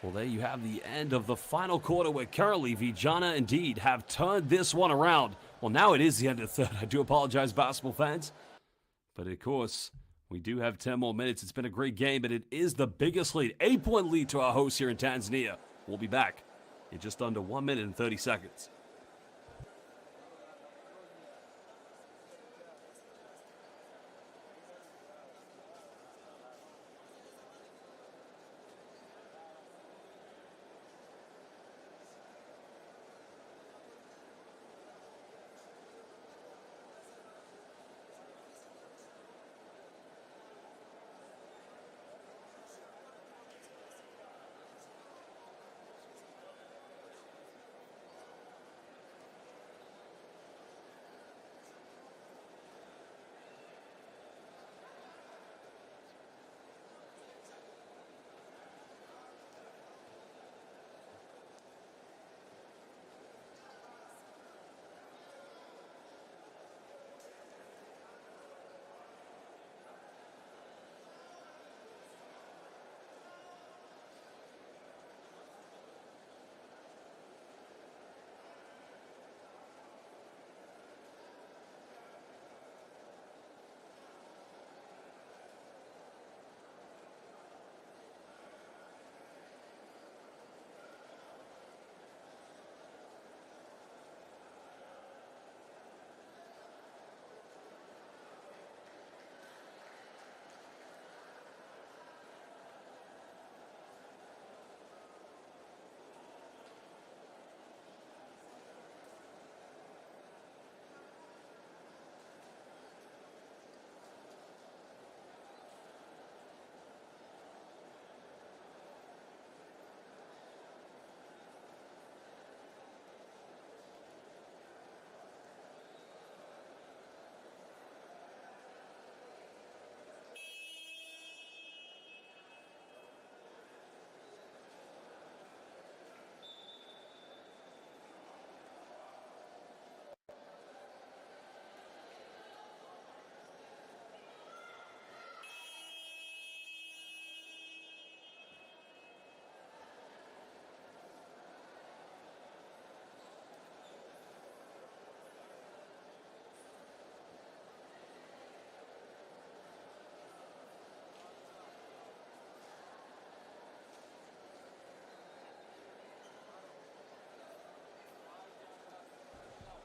Well, there you have the end of the final quarter where currently Vijana indeed have turned this one around. Well, now it is the end of the third. I do apologize, basketball fans. But of course, we do have 10 more minutes. It's been a great game, but it is the biggest lead, 8-point lead to our hosts here in Tanzania. We'll be back in just under 1 minute and 30 seconds.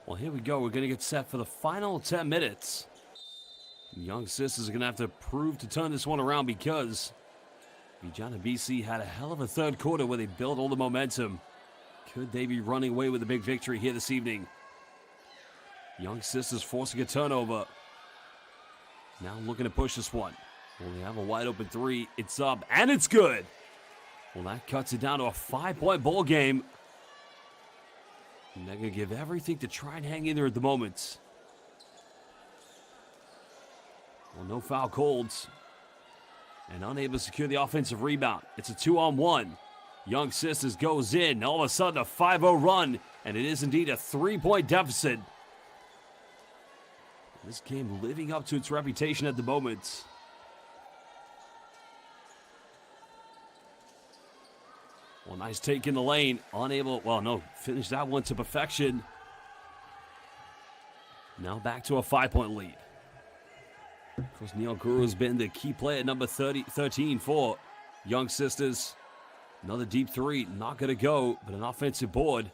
Well, here we go. We're going to get set for the final 10 minutes. Young Sisters are going to have to prove to turn this one around because Vijana BC had a hell of a third quarter where they built all the momentum. Could they be running away with a big victory here this evening? Young Sisters forcing a turnover. Now looking to push this one. Well, they have a wide open three. It's up, and it's good. Well, that cuts it down to a 5-point ball game. And they're going to give everything to try and hang in there at the moment. Well, no foul calls. and unable to secure the offensive rebound. It's a 2-on-1. Young Sisters goes in. All of a sudden, a 5-0 run, and it is indeed a 3-point deficit. This game living up to its reputation at the moment. Well, nice take in the lane. Unable, well, no, finish that one to perfection. Now back to a 5-point lead. Of course, Neil Guru has been the key player, number 13 for Young Sisters. Another deep three, not going to go, but an offensive board.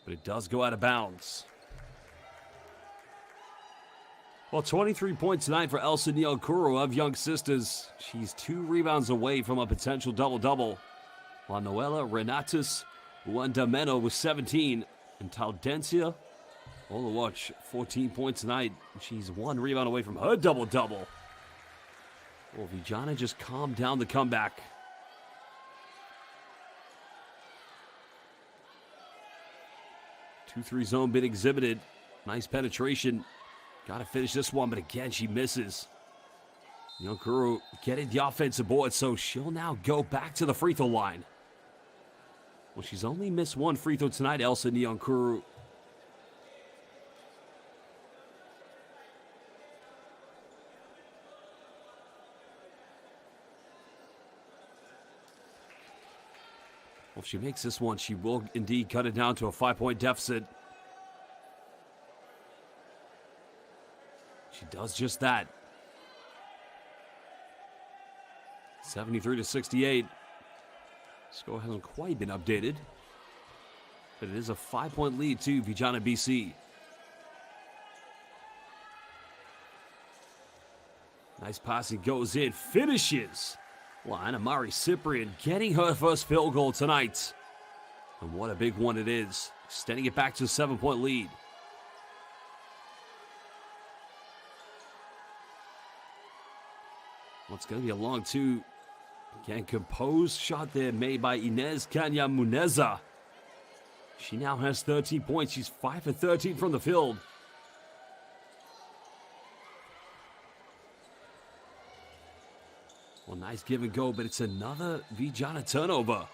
But it does go out of bounds. Well, 23 points tonight for Elsa Neokuru of Young Sisters. She's 2 rebounds away from a potential double-double. While Noella Renatus Uandameno with 17. And Taldencia Olawatch, 14 points tonight. She's 1 rebound away from her double-double. Well, Vijana just calmed down the comeback. 2-3 zone been exhibited. Nice penetration. Got to finish this one, but again, she misses. Nyokuru getting the offensive board, so she'll now go back to the free throw line. Well, she's only missed 1 free throw tonight, Elsa Nyokuru. Well, if she makes this one, she will indeed cut it down to a 5-point deficit. She does just that. 73-68. Score hasn't quite been updated, but it is a 5-point lead to Vijana BC. Nice passing goes in, finishes. Well, Anamari Cyprian getting her first field goal tonight. And what a big one it is, extending it back to a 7-point lead. Well, it's going to be a long 2. Again, composed shot there made by Inez Kanya Muneza. She now has 13 points. She's 5 for 13 from the field. Well, nice give and go, but it's another Vijana turnover.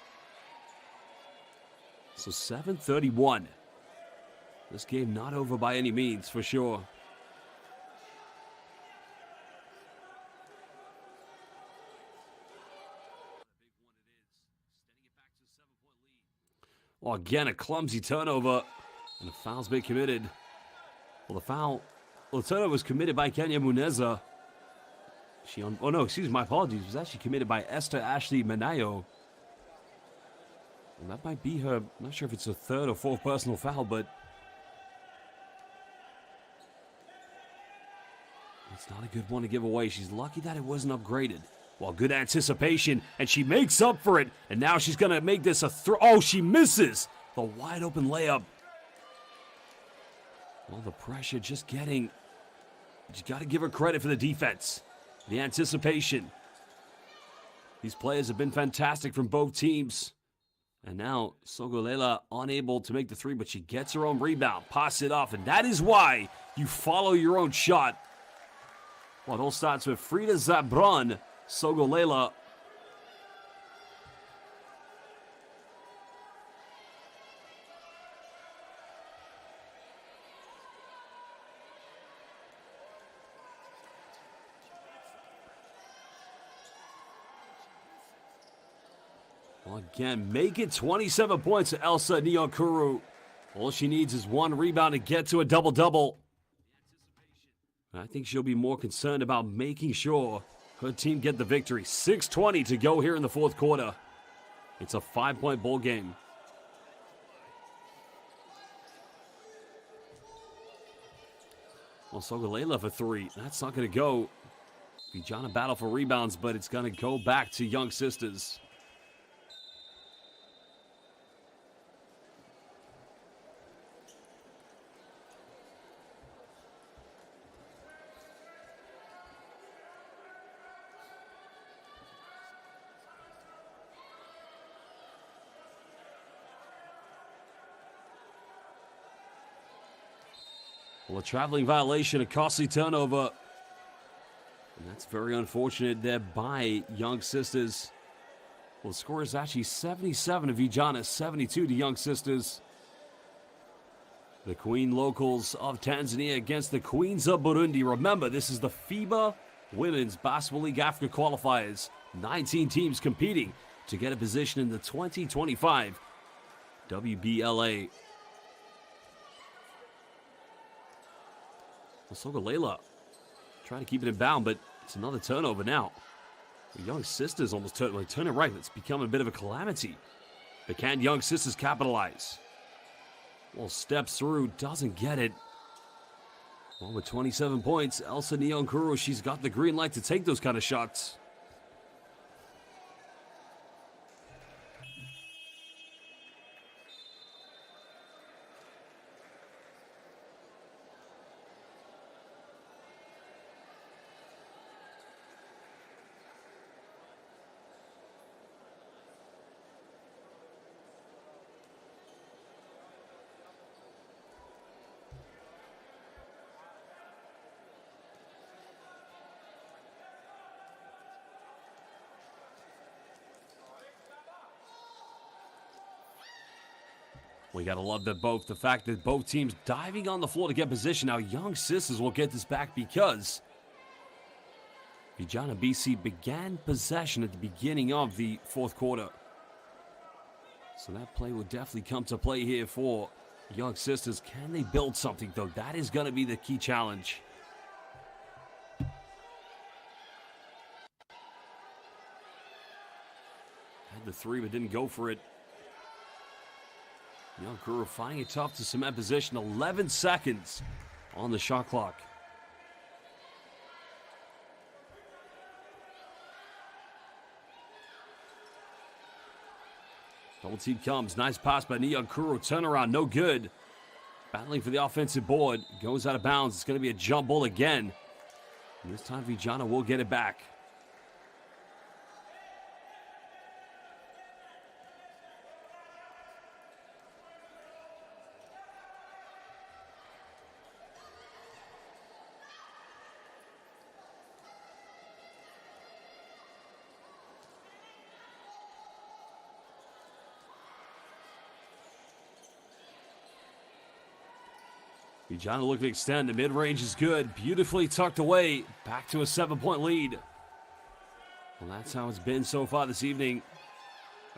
So 7:31. This game not over by any means, for sure. Well, again, a clumsy turnover, and a foul's been committed. Well, the turnover was committed by Kenya Muneza. My apologies. It was actually committed by Esther Ashley Manayo. And that might be her, I'm not sure if it's a 3rd or 4th personal foul, but it's not a good one to give away. She's lucky that it wasn't upgraded. Well, good anticipation, and she makes up for it. And now she's going to make this a throw. Oh, she misses the wide open layup. Well, the pressure just getting. You got to give her credit for the defense, the anticipation. These players have been fantastic from both teams. And now Sogolela unable to make the 3, but she gets her own rebound, pass it off, and that is why you follow your own shot. Well, it all starts with Frida Zabron. Sogolela. Well, again, make it 27 points to Elsa Nyokuru. All she needs is 1 rebound to get to a double-double. I think she'll be more concerned about making sure her team get the victory. 6:20 to go here in the 4th quarter. It's a 5-point ball game. Well, Sogolela for 3. That's not going to go. Vijana battle for rebounds, but it's going to go back to Young Sisters. Well, a traveling violation, a costly turnover. And That's very unfortunate there by Young Sisters. Well, the score is actually 77 to Vijana, 72 to Young Sisters. The Queen Locals of Tanzania against the Queens of Burundi. Remember, this is the FIBA Women's Basketball League Africa qualifiers. 19 teams competing to get a position in the 2025 WBLA. Sogolela trying to keep it in bound, but it's another turnover now. The Young Sisters almost turn it right. It's becoming a bit of a calamity. But can Young Sisters capitalize? Well, steps through, doesn't get it. Well, with 27 points, Elsa Nyonkuru, she's got the green light to take those kind of shots. We got to love the fact that both teams diving on the floor to get position. Now, Young Sisters will get this back because Vijana BC began possession at the beginning of the fourth quarter. So that play will definitely come to play here for Young Sisters. Can they build something, though? That is going to be the key challenge. Had the three, but didn't go for it. Nyonkuru finding it tough to cement position. 11 seconds on the shot clock. Double team comes. Nice pass by Nyonkuru. Turnaround, no good. Battling for the offensive board. Goes out of bounds. It's going to be a jump ball again. And this time Vijana will get it back. Vijana looking to extend. The mid-range is good. Beautifully tucked away. Back to a 7-point lead. Well, that's how it's been so far this evening.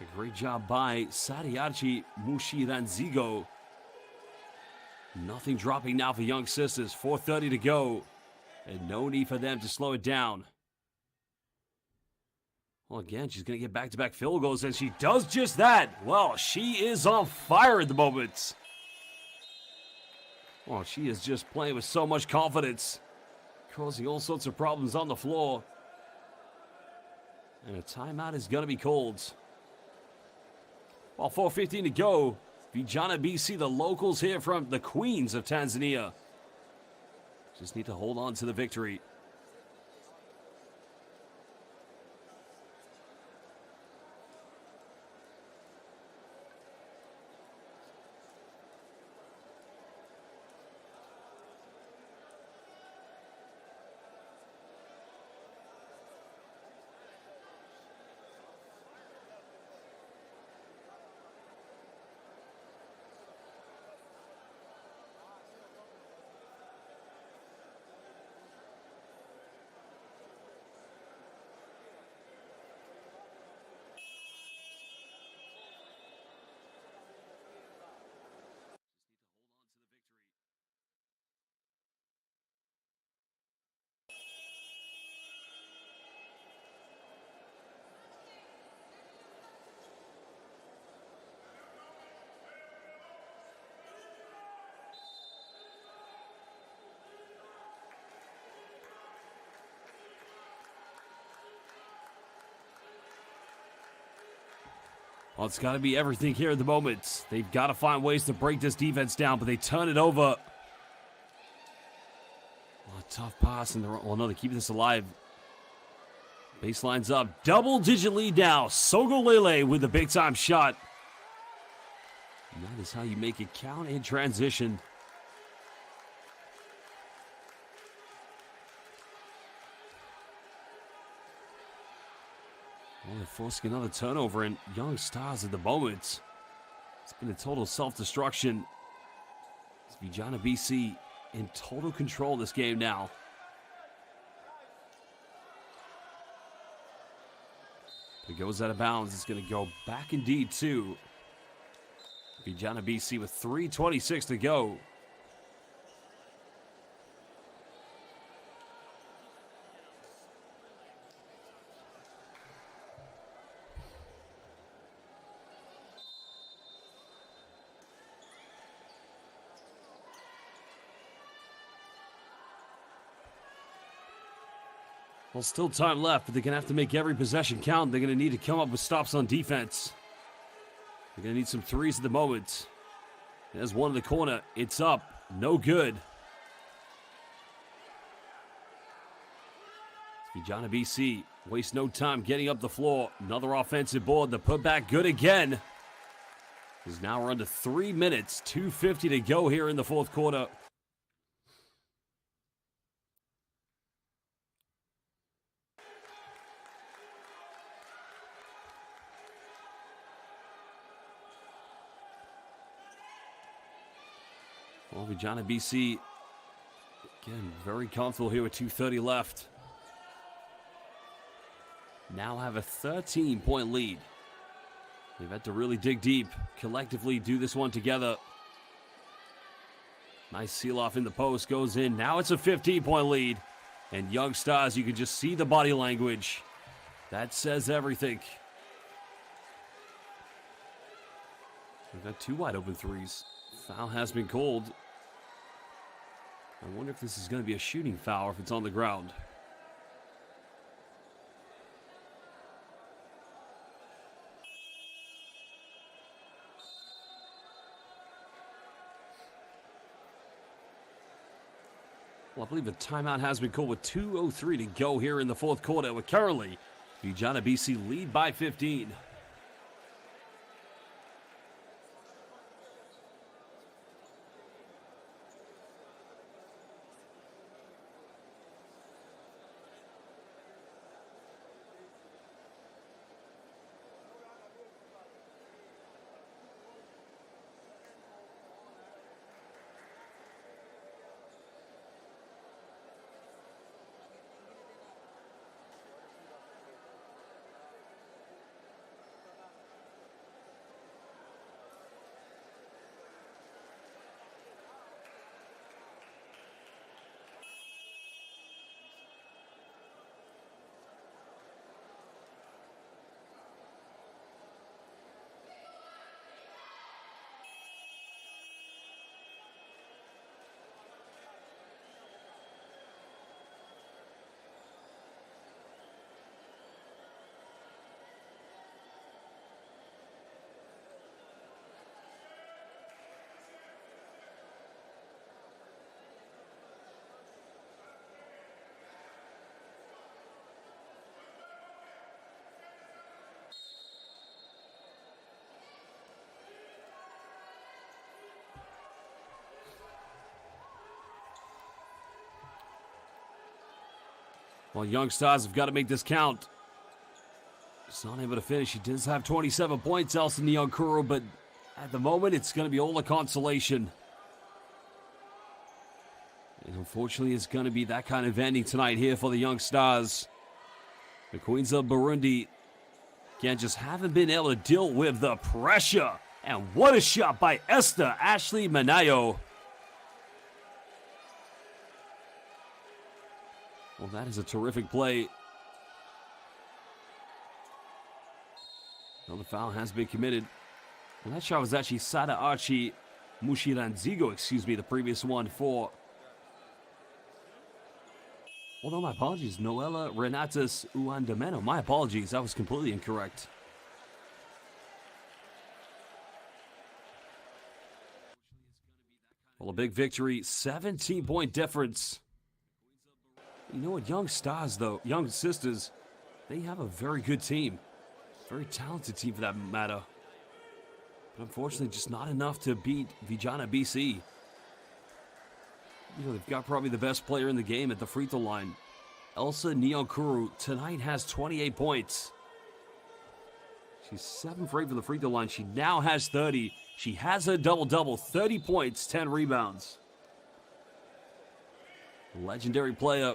A great job by Sadiachi Mushiranzigo. Nothing dropping now for Young Sisters. 4:30 to go. And no need for them to slow it down. Well, again, she's going to get back-to-back field goals, and she does just that. Well, she is on fire at the moment. Oh, she is just playing with so much confidence, causing all sorts of problems on the floor. And a timeout is going to be called. Well, 4:15 to go. Vijana BC, the locals here from the Queens of Tanzania, just need to hold on to the victory. Well, it's got to be everything here at the moment. They've got to find ways to break this defense down, but they turn it over. Oh, tough pass. Well, no, they keep this alive. Baseline's up. Double-digit lead now. Sogolele with the big-time shot. And that is how you make it count in transition. they're forcing another turnover, and Young Stars at the moment. It's been a total self-destruction. It's Vijana BC in total control of this game now. It goes out of bounds. It's going to go back indeed to Vijana BC with 3:26 to go. Well, still time left, but they're going to have to make every possession count. They're going to need to come up with stops on defense. They're going to need some threes at the moment. There's one in the corner. It's up. No good. Vijana BC waste no time getting up the floor. Another offensive board. The putback good again. Is now we're under 3 minutes. 2:50 to go here in the fourth quarter. Well, Vijana BC, again, very comfortable here with 2:30 left. Now have a 13-point lead. They've had to really dig deep, collectively do this one together. Nice seal-off in the post, goes in. Now it's a 15-point lead. And Young Stars, you can just see the body language. That says everything. We've got two wide-open threes. Foul has been called. I wonder if this is going to be a shooting foul or if it's on the ground. Well, I believe the timeout has been called with 2:03 to go here in the fourth quarter. With currently, Vijana BC lead by 15. Well, Young Stars have got to make this count. He's not able to finish. He does have 27 points, Elson Nyankuru, but at the moment, it's going to be all a consolation. And unfortunately, it's going to be that kind of ending tonight here for the Young Stars. The Queens of Burundi, again, just haven't been able to deal with the pressure. And what a shot by Esther Ashley Manayo. Well, that is a terrific play. Another foul has been committed. Well, that shot was actually Sada Archie Mushiranzigo, the previous one for... Oh, no, my apologies. Noella Renatus Uandameno. My apologies. That was completely incorrect. Well, a big victory. 17-point difference. You know what? Young Stars, though, Young Sisters, they have a very good team. Very talented team for that matter. But unfortunately, just not enough to beat Vijana BC. You know, they've got probably the best player in the game at the free throw line. Elsa Nyankuru tonight has 28 points. She's 7 for 8 from the free throw line. She now has 30. She has a double-double, 30 points, 10 rebounds. Legendary player.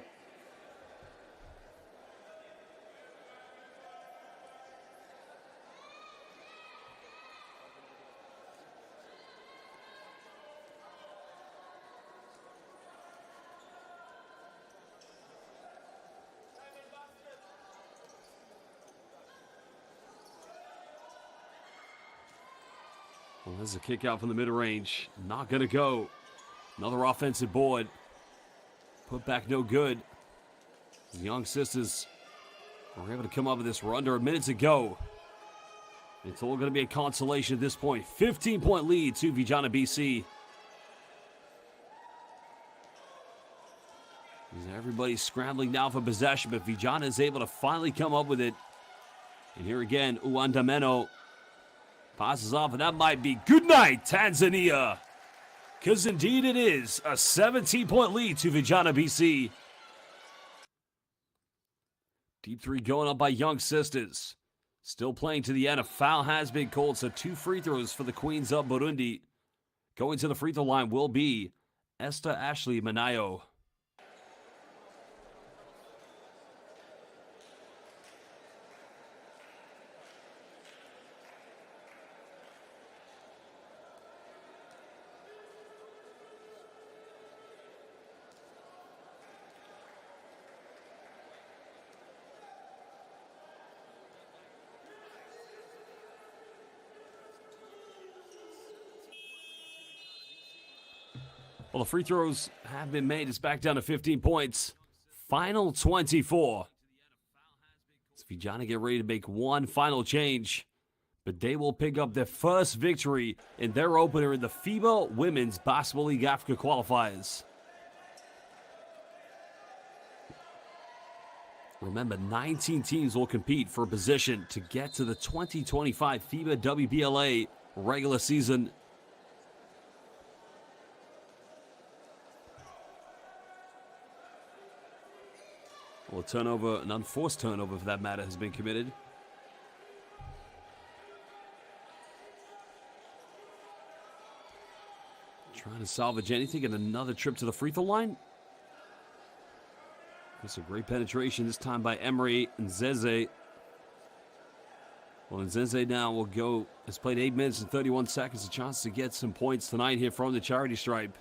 Well, there's a kick out from the mid-range. Not going to go. Another offensive board. Put back no good. The Young Sisters were able to come up with this. We're under a minute to go. It's all going to be a consolation at this point. 15-point lead to Vijana BC. Everybody's scrambling now for possession, but Vijana is able to finally come up with it. And here again, Uwandameno passes off, and that might be good night, Tanzania. Because indeed it is a 17-point lead to Vijana BC. Deep three going up by Young Sisters. Still playing to the end. A foul has been called, so 2 free throws for the Queens of Burundi. Going to the free throw line will be Esther Ashley Manayo. Well, the free throws have been made. It's back down to 15 points. Final 24. As Vijana get ready to make one final change. But they will pick up their first victory in their opener in the FIBA Women's Basketball League Africa qualifiers. Remember, 19 teams will compete for a position to get to the 2025 FIBA WBLA regular season. Well, a turnover, an unforced turnover for that matter, has been committed. Trying to salvage anything, and another trip to the free throw line. That's a great penetration this time by Emery Nzeze. Well, Nzeze now will go, has played 8 minutes and 31 seconds. A chance to get some points tonight here from the charity stripe.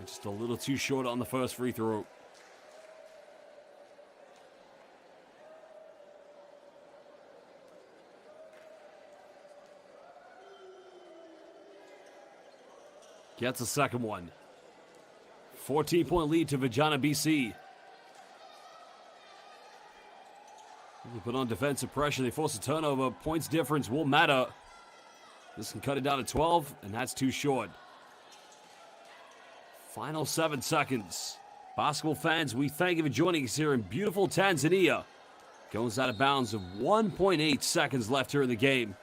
Just a little too short on the first free throw. Gets a second one. 14-point lead to Vijana BC. They put on defensive pressure. They force a turnover. Points difference will matter. This can cut it down to 12, and that's too short. Final 7 seconds. Basketball fans, we thank you for joining us here in beautiful Tanzania. Goes out of bounds with 1.8 seconds left here in the game.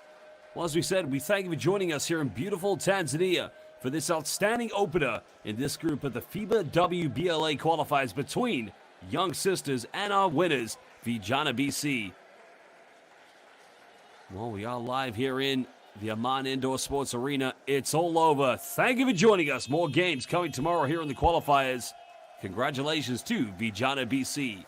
Well, as we said, we thank you for joining us here in beautiful Tanzania for this outstanding opener in this group of the FIBA WBLA qualifiers between Young Sisters and our winners, Vijana BC. Well, we are live here in the Amman Indoor Sports Arena. It's all over. Thank you for joining us. More games coming tomorrow here in the qualifiers. Congratulations to Vijana BC.